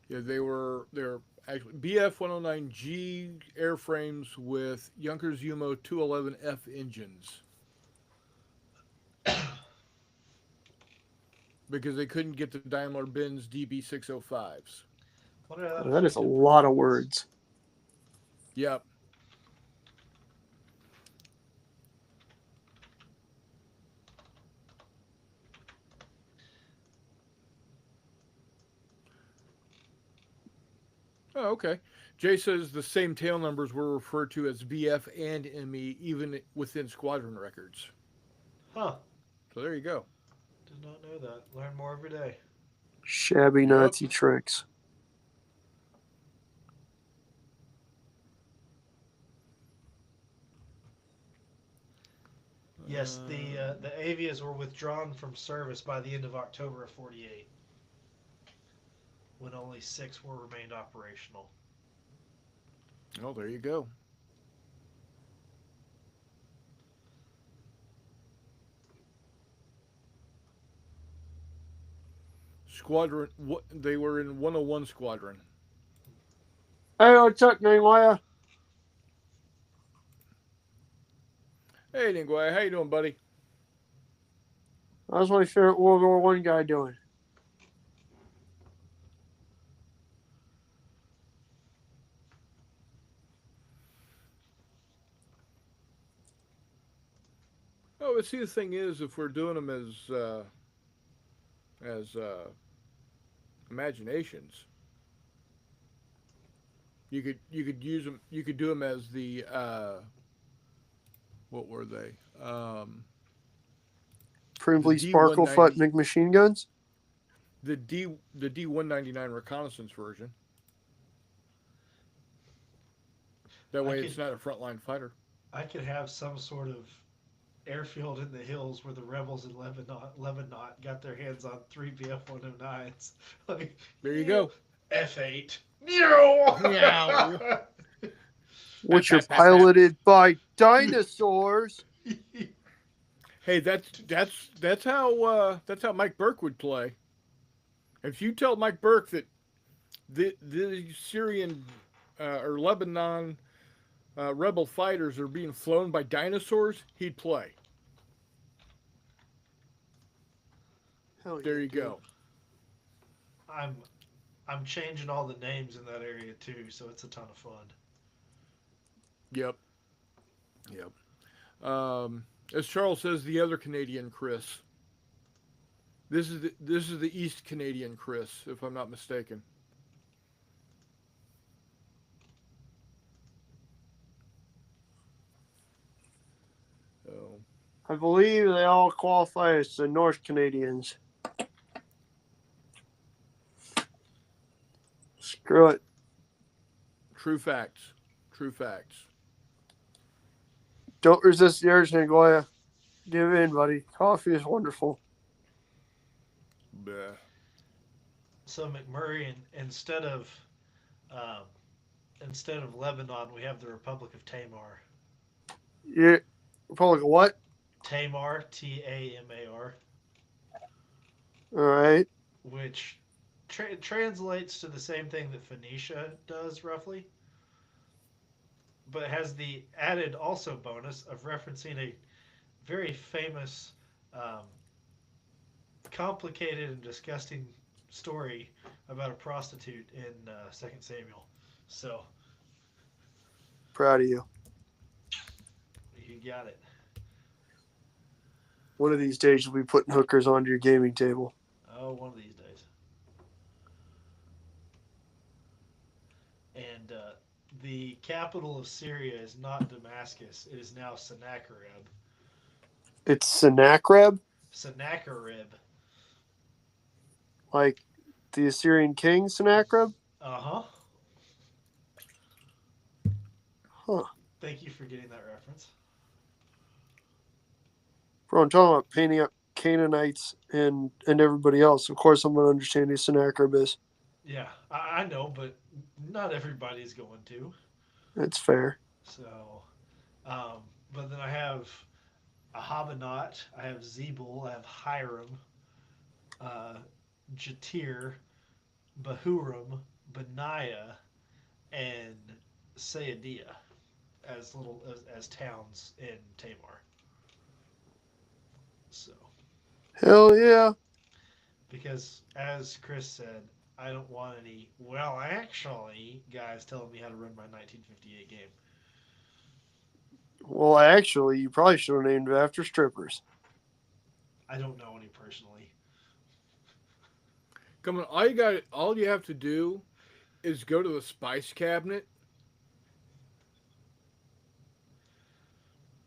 [SPEAKER 1] yeah, they're actually BF 109G airframes with Junkers Umo 211F engines because they couldn't get the Daimler Benz DB 605s.
[SPEAKER 2] Wonder how
[SPEAKER 3] That is a
[SPEAKER 2] affected
[SPEAKER 3] lot of
[SPEAKER 2] performance.
[SPEAKER 3] words.
[SPEAKER 1] Yep. Oh, okay. Jay says the same tail numbers were referred to as VF and ME even within squadron records.
[SPEAKER 2] Huh.
[SPEAKER 1] So there you go.
[SPEAKER 2] Did not know that. Learn more every day.
[SPEAKER 3] Shabby
[SPEAKER 1] Yep.
[SPEAKER 3] Nazi tricks.
[SPEAKER 2] Yes, the Avias were withdrawn from service by the end of October of '48, when only 6 were remained operational.
[SPEAKER 1] Oh, there you go. Squadron. What they were in 101 Squadron.
[SPEAKER 3] Hey, what's up, Ningwaya?
[SPEAKER 1] Hey, Ningwai, how you doing, buddy?
[SPEAKER 3] How's my favorite World War One guy doing?
[SPEAKER 1] Oh, but see, the thing is, if we're doing them as imaginations, you could use them. You could do them as the what were they?
[SPEAKER 3] Primbly
[SPEAKER 1] The
[SPEAKER 3] Sparklefoot
[SPEAKER 1] D190
[SPEAKER 3] McMachine guns?
[SPEAKER 1] the D199 reconnaissance version. That way, it's not a frontline fighter.
[SPEAKER 2] I could have some sort of airfield in the hills where the rebels in Lebanon got their hands on 3 BF-109s. Like,
[SPEAKER 1] There you go.
[SPEAKER 2] F8.
[SPEAKER 1] Meow.
[SPEAKER 3] Which are piloted by dinosaurs.
[SPEAKER 1] Hey, that's how Mike Burke would play. If you tell Mike Burke that the Syrian or Lebanon rebel fighters are being flown by dinosaurs, he'd play.
[SPEAKER 3] Hell yeah,
[SPEAKER 1] There you
[SPEAKER 3] dude.
[SPEAKER 1] go.
[SPEAKER 2] I'm changing all the names in that area too, so it's a ton of fun.
[SPEAKER 1] Yep. As Charles says, the other Canadian Chris. This is the East Canadian Chris, if I'm not mistaken.
[SPEAKER 3] I believe they all qualify as the North Canadians. Screw it.
[SPEAKER 1] True facts. True facts.
[SPEAKER 3] Don't resist the urge, Nagoya. Give in, buddy. Coffee is wonderful.
[SPEAKER 1] Bleh.
[SPEAKER 2] So McMurray, instead of Lebanon, we have the Republic of Tamar.
[SPEAKER 3] Yeah. Republic of what?
[SPEAKER 2] Tamar, Tamar,
[SPEAKER 3] All right.
[SPEAKER 2] which translates to the same thing that Phoenicia does, roughly. But it has the added also bonus of referencing a very famous, complicated and disgusting story about a prostitute in 2 Samuel. So
[SPEAKER 3] Proud of you.
[SPEAKER 2] you got it.
[SPEAKER 3] One of these days you'll be putting hookers onto your gaming table.
[SPEAKER 2] Oh, one of these days. And the capital of Syria is not Damascus. It is now Sennacherib.
[SPEAKER 3] It's Sennacherib,
[SPEAKER 2] Sennacherib.
[SPEAKER 3] like the Assyrian king Sennacherib.
[SPEAKER 2] Uh-huh.
[SPEAKER 3] Huh.
[SPEAKER 2] Thank you for getting that reference.
[SPEAKER 3] Bro, I'm talking about painting up Canaanites and everybody else. Of course, I'm going to understand who Sennacherib is.
[SPEAKER 2] Yeah, I know, but not everybody's going to.
[SPEAKER 3] That's fair.
[SPEAKER 2] So, but then I have Ahabanot, I have Zebul, I have Hiram, Jatir, Bahurim, Benaiah, and Saadiah as towns in Tamar. So,
[SPEAKER 3] Hell yeah.
[SPEAKER 2] because as Chris said, I don't want any, well, actually, guys telling me how to run my 1958 game.
[SPEAKER 3] Well, actually, you probably should have named it after strippers.
[SPEAKER 2] I don't know any personally.
[SPEAKER 1] Come on, all you have to do is go to the spice cabinet.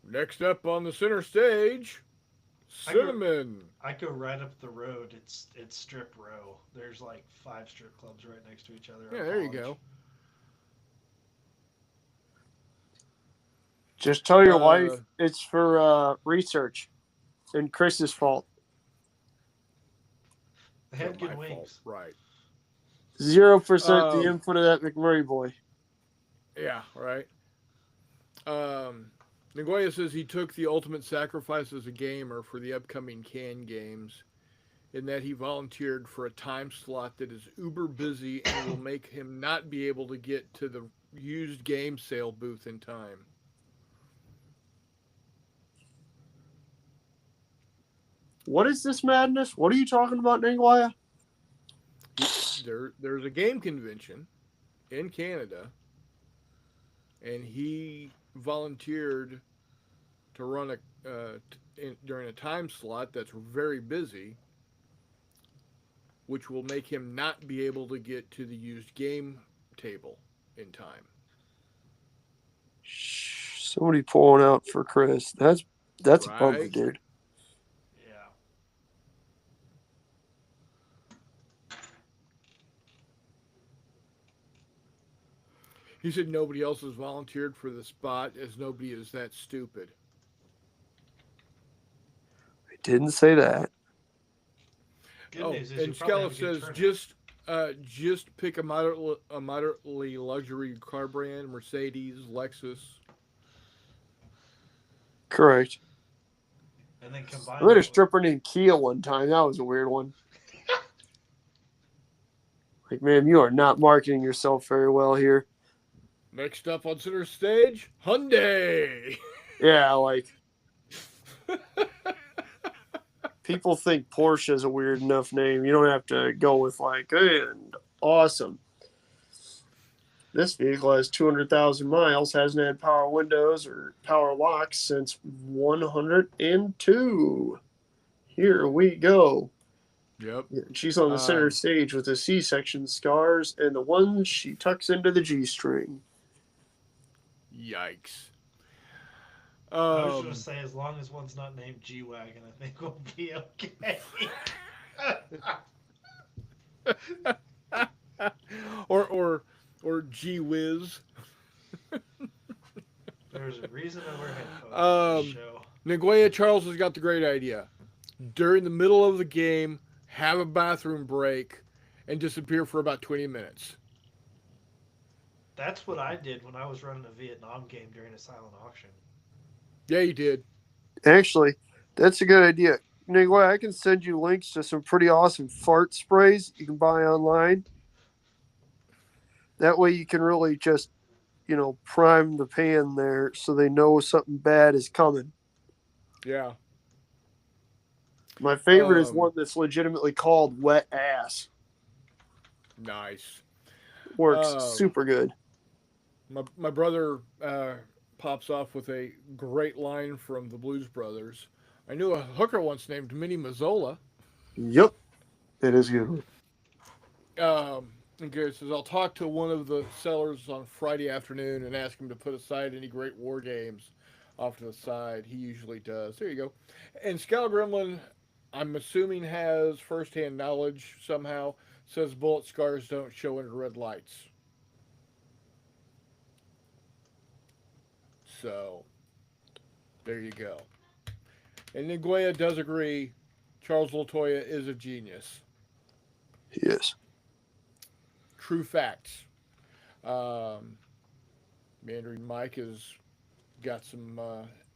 [SPEAKER 1] Next up on the center stage, cinnamon.
[SPEAKER 2] I go right up the road. It's Strip Row. There's like 5 strip clubs right next to each other.
[SPEAKER 1] Yeah, there you go.
[SPEAKER 3] Just tell your wife it's for research and Chris's fault.
[SPEAKER 2] They had
[SPEAKER 1] Not
[SPEAKER 2] good
[SPEAKER 1] my
[SPEAKER 2] wings.
[SPEAKER 1] fault, right?
[SPEAKER 3] 0% the input of that McMurray boy.
[SPEAKER 1] Yeah, right. Nagoya says he took the ultimate sacrifice as a gamer for the upcoming Can Games, in that he volunteered for a time slot that is uber busy and will make him not be able to get to the used game sale booth in time.
[SPEAKER 3] What is this madness? What are you talking about, Nagoya?
[SPEAKER 1] There's a game convention in Canada, and he volunteered to run during a time slot that's very busy, which will make him not be able to get to the used game table in time.
[SPEAKER 3] Somebody pulling out for Chris. That's
[SPEAKER 1] Right.
[SPEAKER 3] a bummer, dude.
[SPEAKER 2] Yeah.
[SPEAKER 1] He said nobody else has volunteered for the spot, as nobody is that stupid.
[SPEAKER 3] I didn't say that.
[SPEAKER 2] Good news is
[SPEAKER 1] and
[SPEAKER 2] you probably have
[SPEAKER 1] Skella
[SPEAKER 2] a good
[SPEAKER 1] says
[SPEAKER 2] turnout.
[SPEAKER 1] just pick a moderately luxury car brand, Mercedes, Lexus.
[SPEAKER 3] Correct.
[SPEAKER 2] And then combine
[SPEAKER 3] I met a
[SPEAKER 2] it
[SPEAKER 3] stripper named Kia one time. That was a weird one. Like, ma'am, you are not marketing yourself very well here.
[SPEAKER 1] Next up on center stage, Hyundai.
[SPEAKER 3] Yeah, like people think Porsche is a weird enough name. You don't have to go with like, and awesome. This vehicle has 200,000 miles, hasn't had power windows or power locks since 102. Here we go.
[SPEAKER 1] Yep.
[SPEAKER 3] She's on the center stage with the C-section scars and the ones she tucks into the G-string.
[SPEAKER 1] Yikes.
[SPEAKER 2] I was
[SPEAKER 1] Um,
[SPEAKER 2] going to say, as long as one's not named G-Wagon, I think we'll be okay.
[SPEAKER 1] or Gee Whiz.
[SPEAKER 2] There's a reason I wear headphones on this
[SPEAKER 1] Um,
[SPEAKER 2] show.
[SPEAKER 1] Nagoya Charles has got the great idea. During the middle of the game, have a bathroom break and disappear for about 20 minutes.
[SPEAKER 2] That's what I did when I was running a Vietnam game during a silent auction.
[SPEAKER 1] Yeah, you did.
[SPEAKER 3] Actually, that's a good idea. Nigway, I can send you links to some pretty awesome fart sprays you can buy online. That way you can really just, prime the pan there so they know something bad is coming.
[SPEAKER 1] Yeah.
[SPEAKER 3] My favorite is
[SPEAKER 1] Um,
[SPEAKER 3] one that's legitimately called Wet Ass.
[SPEAKER 1] Nice.
[SPEAKER 3] Works super good.
[SPEAKER 1] My brother pops off with a great line from the Blues Brothers. I knew a hooker once named Minnie Mazzola.
[SPEAKER 3] Yep. It is good.
[SPEAKER 1] And Gary says, I'll talk to one of the sellers on Friday afternoon and ask him to put aside any great war games off to the side. He usually does. There you go. And Scal Gremlin, I'm assuming, has firsthand knowledge somehow, says bullet scars don't show under red lights. So, there you go. And Niguea does agree Charles Latoya is a genius.
[SPEAKER 3] Yes.
[SPEAKER 1] True facts. Mandarin Mike has got some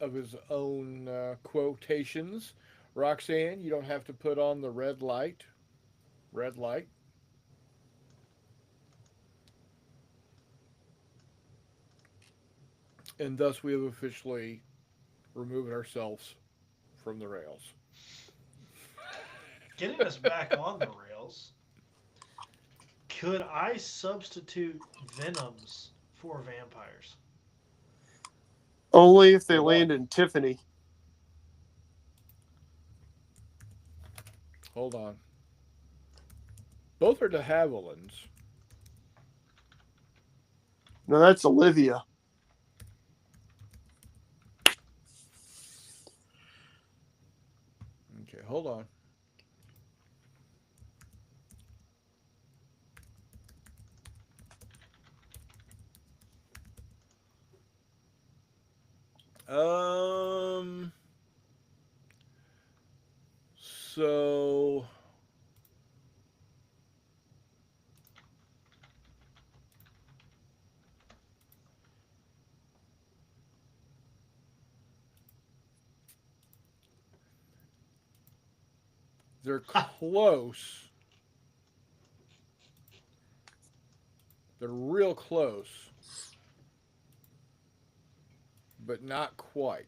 [SPEAKER 1] of his own quotations. Roxanne, you don't have to put on the red light. Red light. And thus we have officially removed ourselves from the rails.
[SPEAKER 2] Getting us back on the rails, could I substitute Venoms for vampires?
[SPEAKER 3] Only if they
[SPEAKER 1] Hold on.
[SPEAKER 3] land in Tiffany.
[SPEAKER 1] Hold on. Both are de Havillands.
[SPEAKER 3] No, that's Olivia.
[SPEAKER 1] Okay, hold on. So they're close. They're real close, but not quite.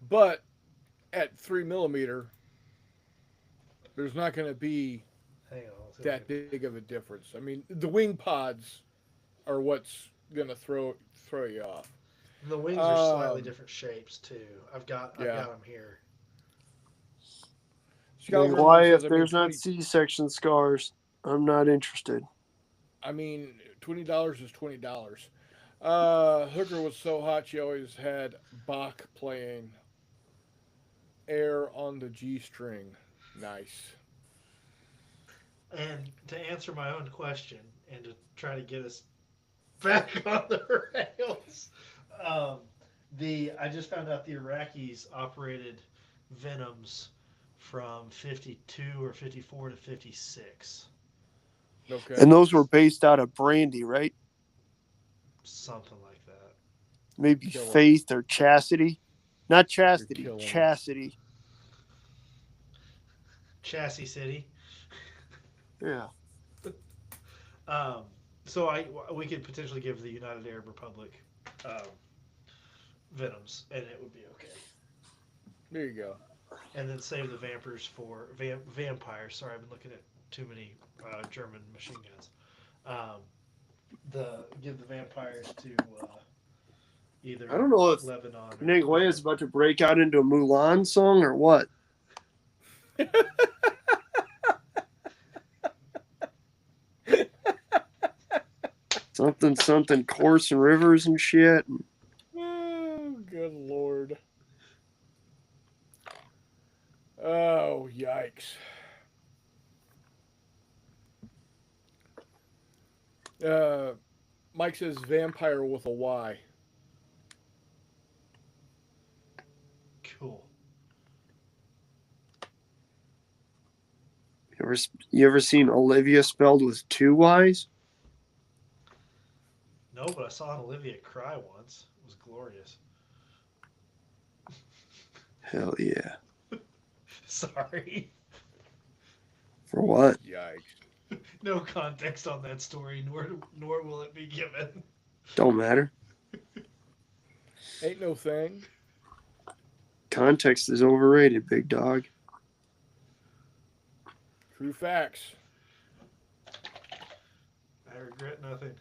[SPEAKER 1] But at 3mm, there's not going to be
[SPEAKER 2] Hang on. let's see
[SPEAKER 1] that
[SPEAKER 2] if I
[SPEAKER 1] big of a difference. I mean, the wing pods are what's going to throw you off.
[SPEAKER 2] can- The wings are slightly different shapes too. I've got them here.
[SPEAKER 1] Scalper
[SPEAKER 3] Why,
[SPEAKER 1] says,
[SPEAKER 3] if there's not C-section scars, I'm not interested.
[SPEAKER 1] I mean, $20 is $20. Hooker was so hot she always had Bach playing air on the G string. Nice.
[SPEAKER 2] And to answer my own question and to try to get us back on the rails, I just found out the Iraqis operated Venoms from 52 or 54 to 56.
[SPEAKER 1] Okay.
[SPEAKER 3] And those were based out of Brandy, right?
[SPEAKER 2] Something like that.
[SPEAKER 3] Maybe
[SPEAKER 1] Kill 'em.
[SPEAKER 3] Faith or Chastity. Not Chastity,
[SPEAKER 1] You're killing 'em.
[SPEAKER 3] Chastity.
[SPEAKER 2] Chassis City.
[SPEAKER 3] Yeah.
[SPEAKER 2] So we could potentially give the United Arab Republic Venoms, and it would be okay.
[SPEAKER 1] There you go.
[SPEAKER 2] And then save the vampires for vampires. Sorry, I've been looking at too many German machine guns. Give the vampires to either
[SPEAKER 3] I don't know if
[SPEAKER 2] Lebanon. Or
[SPEAKER 3] Ningway is about to break out into a Mulan song or what. something, course and rivers and shit.
[SPEAKER 1] Oh, good Lord. Mike says vampire with a Y.
[SPEAKER 2] Cool.
[SPEAKER 3] You ever seen Olivia spelled with 2 Y's?
[SPEAKER 2] No, but I saw an Olivia cry once. It was glorious.
[SPEAKER 3] Hell yeah.
[SPEAKER 2] Sorry.
[SPEAKER 3] For what?
[SPEAKER 1] Yikes.
[SPEAKER 2] No context on that story, nor will it be given.
[SPEAKER 3] Don't matter.
[SPEAKER 1] Ain't no thing.
[SPEAKER 3] Context is overrated, big dog.
[SPEAKER 1] True facts.
[SPEAKER 2] I regret nothing.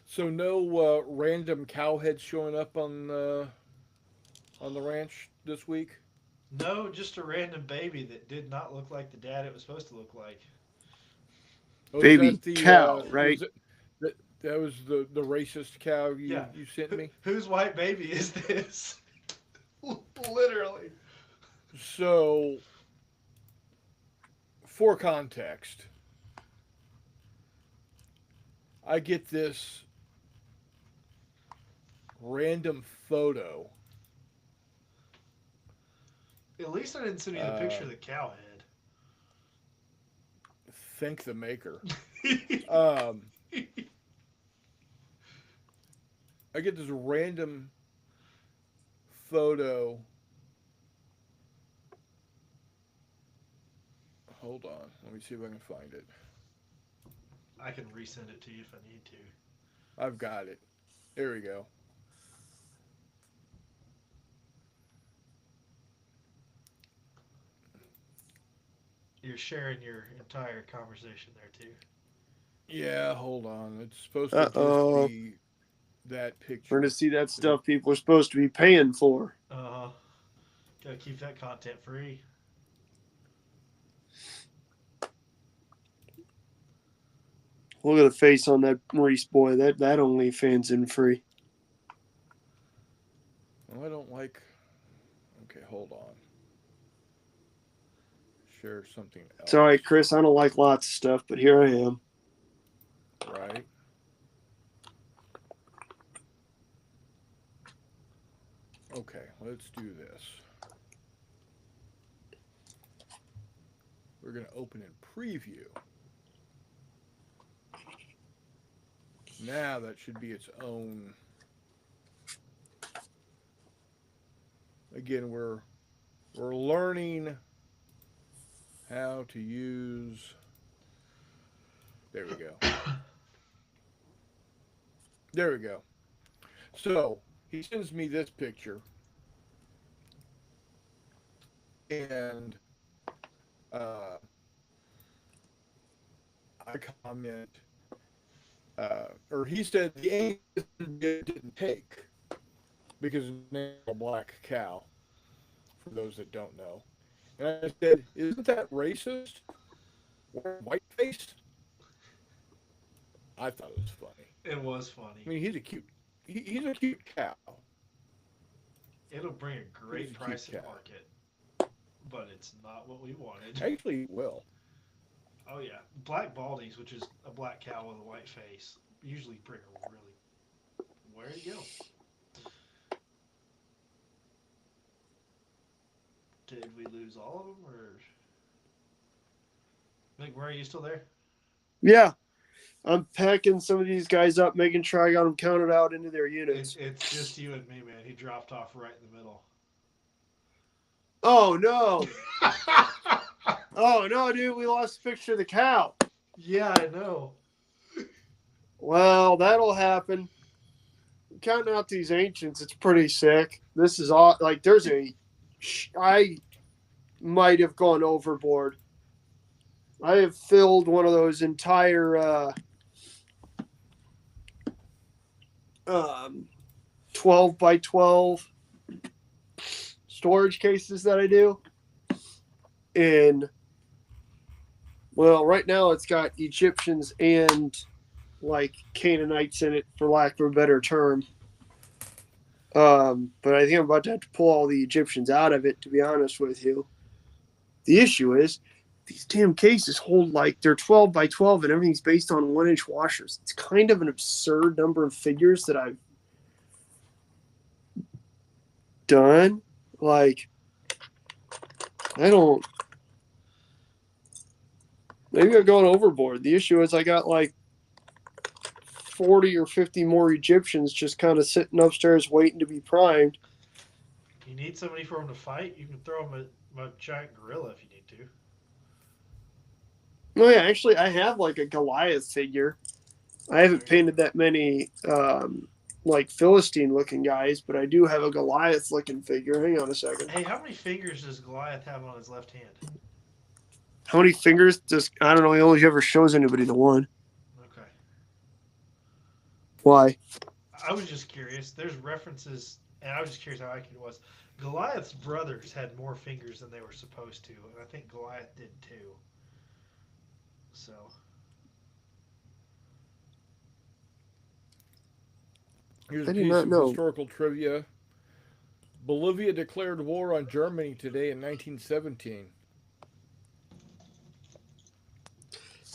[SPEAKER 1] So no random cowheads showing up on the ranch this week.
[SPEAKER 2] No, just a random baby that did not look like the dad it was supposed to look like.
[SPEAKER 1] Oh, is
[SPEAKER 3] Baby
[SPEAKER 1] that the,
[SPEAKER 3] cow, right?
[SPEAKER 1] That was the racist cow
[SPEAKER 2] Yeah.
[SPEAKER 1] you sent me.
[SPEAKER 2] Whose white baby is this? Literally.
[SPEAKER 1] So, for context, I get this random photo.
[SPEAKER 2] At least I didn't send you the picture of the cow
[SPEAKER 1] Thank the maker.
[SPEAKER 2] head.
[SPEAKER 1] I get this random photo. Hold on. Let me see if I can find it.
[SPEAKER 2] I can resend it to you if I need to.
[SPEAKER 1] I've got it. There we go.
[SPEAKER 2] You're sharing your entire conversation there too.
[SPEAKER 1] Yeah, hold on. It's supposed
[SPEAKER 3] Uh-oh.
[SPEAKER 1] to just be that picture.
[SPEAKER 3] We're going to see that stuff people are supposed to be paying for.
[SPEAKER 2] Gotta keep that content free.
[SPEAKER 3] Look at the face on that Reese boy. That OnlyFans in free.
[SPEAKER 1] Oh, I don't like. Okay, hold on. Share something else.
[SPEAKER 3] It's all right, Chris. I don't like lots of stuff, but here I am.
[SPEAKER 1] Right. Okay, let's do this. We're going to open in preview. Now that should be its own. Again, we're learning how to use. There we go. There we go. So he sends me this picture, and I comment, or he said the Angus didn't take because it's a black cow. For those that don't know, and I said, "Isn't that racist? White face?" I thought it was funny.
[SPEAKER 2] It was funny.
[SPEAKER 1] I mean, he's a cute cow.
[SPEAKER 2] It'll bring a great
[SPEAKER 1] He's a
[SPEAKER 2] price
[SPEAKER 1] cute
[SPEAKER 2] at
[SPEAKER 1] cow.
[SPEAKER 2] market, but it's not what we wanted.
[SPEAKER 1] Actually, will.
[SPEAKER 2] Oh yeah, black baldies, which is a black cow with a white face, usually bring a really. Where'd he go? Did we lose all of them, or? Like, where are you still there?
[SPEAKER 3] Yeah. I'm packing some of these guys up, making sure I got them counted out into their units.
[SPEAKER 2] It's just you and me, man. He dropped off right in the middle.
[SPEAKER 3] Oh, no. Oh, no, dude. We lost a picture of the cow.
[SPEAKER 2] Yeah, I know.
[SPEAKER 3] Well, that'll happen. Counting out these ancients, it's pretty sick. This is all like there's I might have gone overboard. I have filled one of those entire 12 by 12 storage cases that I do. And well, right now it's got Egyptians and like Canaanites in it, for lack of a better term. But I think I'm about to have to pull all the Egyptians out of it, to be honest with you. The issue is these damn cases hold like they're 12 by 12 and everything's based on 1-inch washers. It's kind of an absurd number of figures that I've done. Like, I don't. Maybe I'm going overboard. The issue is I got like 40 or 50 more Egyptians just kind of sitting upstairs waiting to be primed.
[SPEAKER 2] You need somebody for them to fight? You can throw them a giant gorilla if you need to.
[SPEAKER 3] Oh yeah, actually, I have like a Goliath figure. I haven't painted that many like Philistine-looking guys, but I do have a Goliath-looking figure. Hang on a second.
[SPEAKER 2] Hey, how many fingers does Goliath have on his left hand?
[SPEAKER 3] How many fingers does I don't know? He only ever shows anybody the one.
[SPEAKER 2] Okay.
[SPEAKER 3] Why?
[SPEAKER 2] I was just curious. There's references, and I was just curious how accurate it was. Goliath's brothers had more fingers than they were supposed to, and I think Goliath did too. So.
[SPEAKER 1] Here's
[SPEAKER 3] I
[SPEAKER 1] a
[SPEAKER 3] did
[SPEAKER 1] piece
[SPEAKER 3] not
[SPEAKER 1] of
[SPEAKER 3] know.
[SPEAKER 1] historical trivia. Bolivia declared war on Germany today in 1917.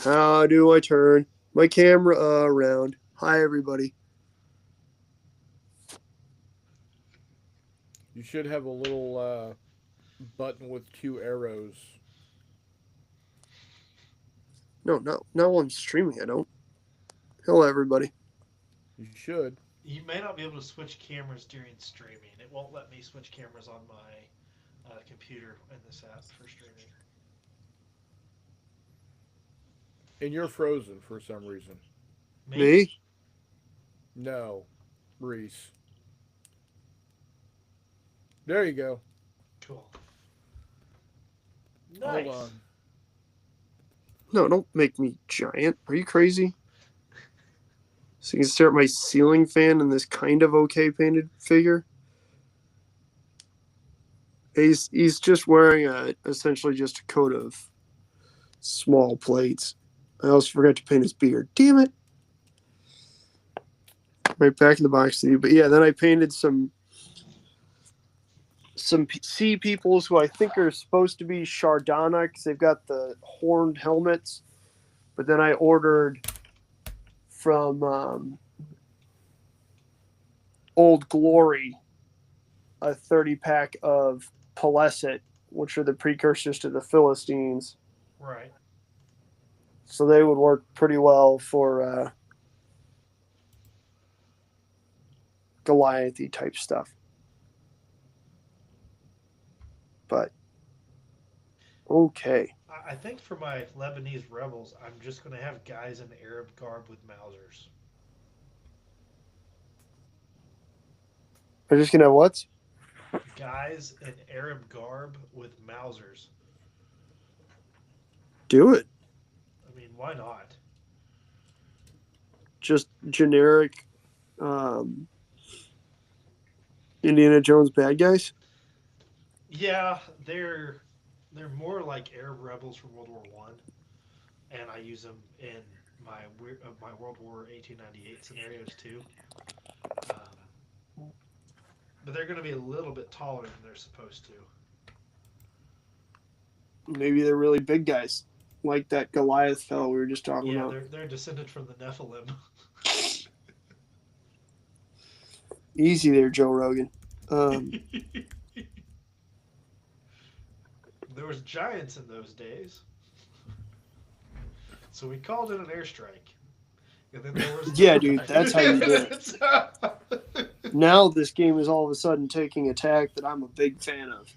[SPEAKER 3] How do I turn my camera around? Hi, everybody.
[SPEAKER 1] You should have a little button with 2 arrows.
[SPEAKER 3] No, I'm streaming. I don't. Hello, everybody.
[SPEAKER 1] You should.
[SPEAKER 2] You may not be able to switch cameras during streaming. It won't let me switch cameras on my computer in this app for streaming.
[SPEAKER 1] And you're frozen for some reason.
[SPEAKER 3] Me?
[SPEAKER 1] No, Reese. There you go.
[SPEAKER 2] Cool. Nice.
[SPEAKER 1] Hold on.
[SPEAKER 3] No, don't make me giant. Are you crazy? So you can stare at my ceiling fan in this kind of okay painted figure. He's just wearing essentially just a coat of small plates. I also forgot to paint his beard. Damn it! Right back in the box to you. But yeah, then I painted some sea peoples who I think are supposed to be Shardana because they've got the horned helmets. But then I ordered from Old Glory a 30-pack of Peleset, which are the precursors to the Philistines.
[SPEAKER 2] Right.
[SPEAKER 3] So they would work pretty well for Goliath-y type stuff. But, okay.
[SPEAKER 2] I think for my Lebanese rebels, I'm just going to have guys in Arab garb with Mausers.
[SPEAKER 3] We're just going to have what?
[SPEAKER 2] Guys in Arab garb with Mausers.
[SPEAKER 3] Do it.
[SPEAKER 2] I mean, why not?
[SPEAKER 3] Just generic Indiana Jones bad guys?
[SPEAKER 2] Yeah, they're more like Arab rebels from World War One, and I use them in my World War 1898 scenarios too. But they're going to be a little bit taller than they're supposed to.
[SPEAKER 3] Maybe they're really big guys, like that Goliath fellow we were just talking
[SPEAKER 2] Yeah,
[SPEAKER 3] about.
[SPEAKER 2] they're descended from the Nephilim.
[SPEAKER 3] Easy there, Joe Rogan.
[SPEAKER 2] There was giants in those days, so we called it an airstrike. And then there was
[SPEAKER 3] Yeah, dude, that's how you do it. Now this game is all of a sudden taking a tack that I'm a big fan of.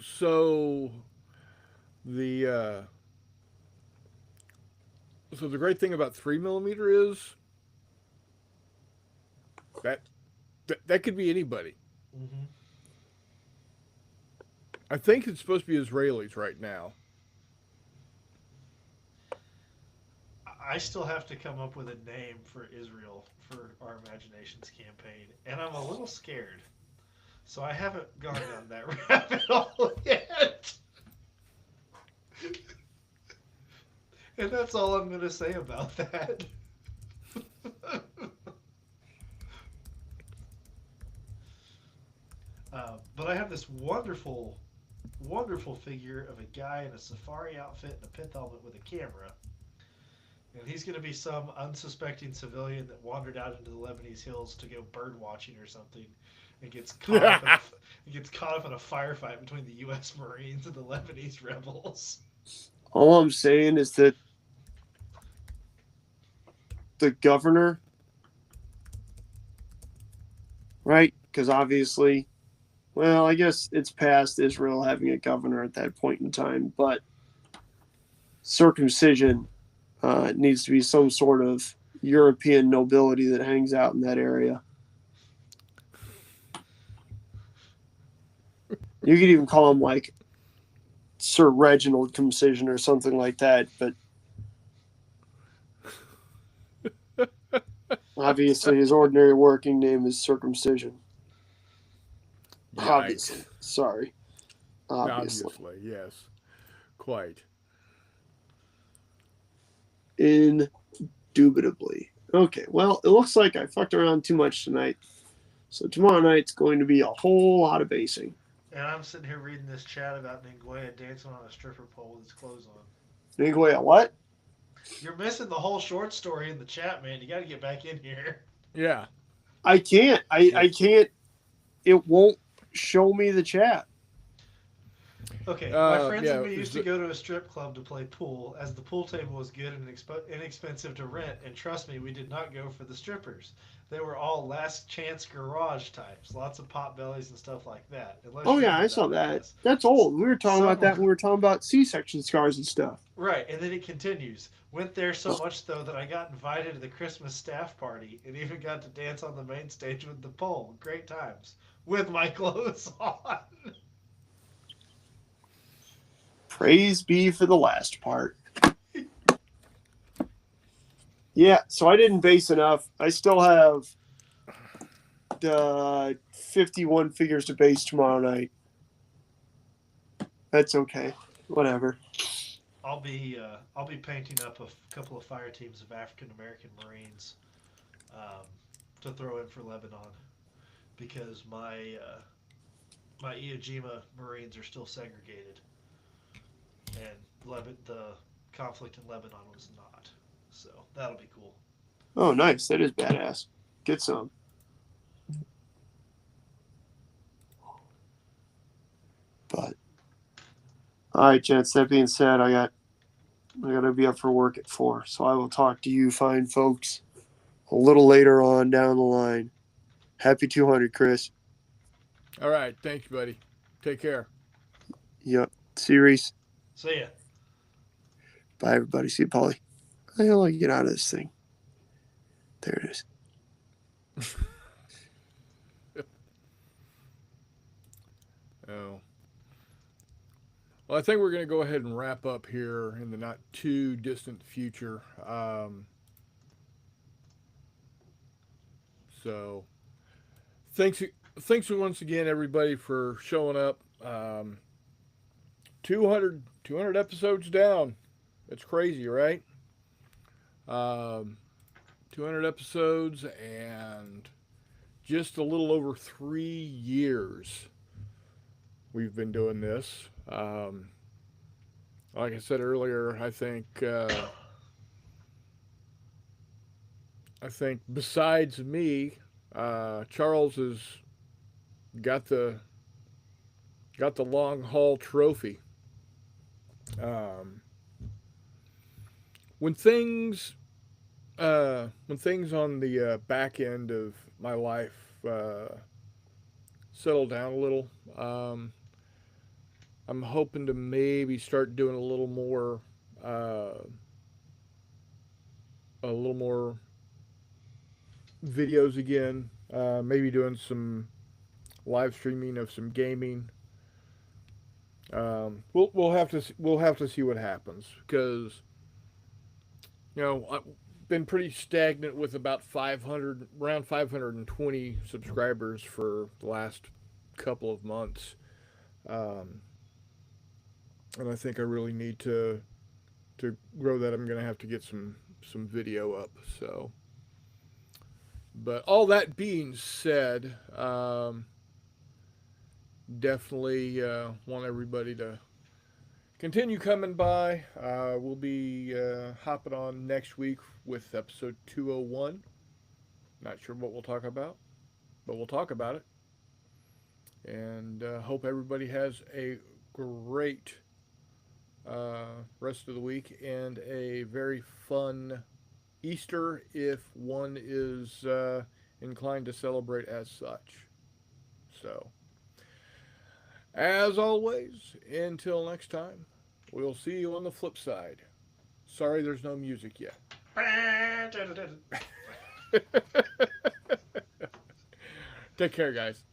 [SPEAKER 1] So the great thing about 3mm is that could be anybody.
[SPEAKER 2] Mm-hmm.
[SPEAKER 1] I think it's supposed to be Israelis right now.
[SPEAKER 2] I still have to come up with a name for Israel for our Imaginations campaign, and I'm a little scared. So I haven't gone down that rabbit hole yet. And that's all I'm going to say about that. But I have this wonderful wonderful figure of a guy in a safari outfit and a pith helmet with a camera. And he's going to be some unsuspecting civilian that wandered out into the Lebanese hills to go bird watching or something, and gets caught up in a firefight between the U.S. Marines and the Lebanese rebels.
[SPEAKER 3] All I'm saying is that the governor, right? Because obviously, well, I guess it's past Israel having a governor at that point in time, but circumcision needs to be some sort of European nobility that hangs out in that area. You could even call him like Sir Reginald Concision or something like that, but obviously his ordinary working name is Circumcision.
[SPEAKER 1] Yikes.
[SPEAKER 3] Obviously. Sorry. Obviously.
[SPEAKER 1] Yes. Quite.
[SPEAKER 3] Indubitably. Okay, well, it looks like I fucked around too much tonight. So tomorrow night's going to be a whole lot of basing.
[SPEAKER 2] And I'm sitting here reading this chat about Ninguaya dancing on a stripper pole with his clothes on.
[SPEAKER 3] Ninguaya, what?
[SPEAKER 2] You're missing the whole short story in the chat, man. You got to get back in here.
[SPEAKER 1] Yeah.
[SPEAKER 3] I can't. I can't. It won't show me the chat.
[SPEAKER 2] Okay, my friends
[SPEAKER 1] yeah,
[SPEAKER 2] and me used to go to a strip club to play pool, as the pool table was good and inexpensive to rent, and trust me, we did not go for the strippers. They were all last chance garage types, lots of pot bellies and stuff like that.
[SPEAKER 3] Oh yeah, I saw that. That's old. We were talking about that when we were talking about C-section scars and stuff.
[SPEAKER 2] Right, and then it continues. Went there so much, though, that I got invited to the Christmas staff party and even got to dance on the main stage with the pole. Great times. With my clothes on.
[SPEAKER 3] Praise be for the last part. Yeah, so I didn't base enough. I still have 51 figures to base tomorrow night. That's okay. Whatever.
[SPEAKER 2] I'll be painting up a couple of fire teams of African American Marines to throw in for Lebanon, because my Iwo Jima Marines are still segregated, and the conflict in Lebanon was not. So that'll be cool.
[SPEAKER 3] Oh, nice. That is badass. Get some. But all right, gents. That being said, I gotta be up for work at 4, so I will talk to you fine folks a little later on down the line. Happy 200, Chris.
[SPEAKER 1] All right. Thank you, buddy. Take care.
[SPEAKER 3] Yep. See you, Reese.
[SPEAKER 2] See ya.
[SPEAKER 3] Bye, everybody. See you, Polly. How the hell do I get out of this thing? There it is.
[SPEAKER 1] Oh. Well, I think we're going to go ahead and wrap up here in the not too distant future. So, thanks once again, everybody, for showing up. 200 episodes down. That's crazy, right? 200 episodes and just a little over 3 years we've been doing this. Like I said earlier, I think besides me, Charles has got the long haul trophy. When things on the back end of my life settle down a little, I'm hoping to maybe start doing a little more videos again. Maybe doing some live streaming of some gaming. We'll have to see what happens, because I've been pretty stagnant with about around 520 subscribers for the last couple of months. And I think I really need to grow that. I'm going to have to get some video up. So, but all that being said, definitely want everybody to continue coming by. We'll be hopping on next week with episode 201. Not sure what we'll talk about, but we'll talk about it. And hope everybody has a great rest of the week and a very fun Easter if one is inclined to celebrate as such. So, as always, until next time, we'll see you on the flip side. Sorry there's no music yet. Take care, guys.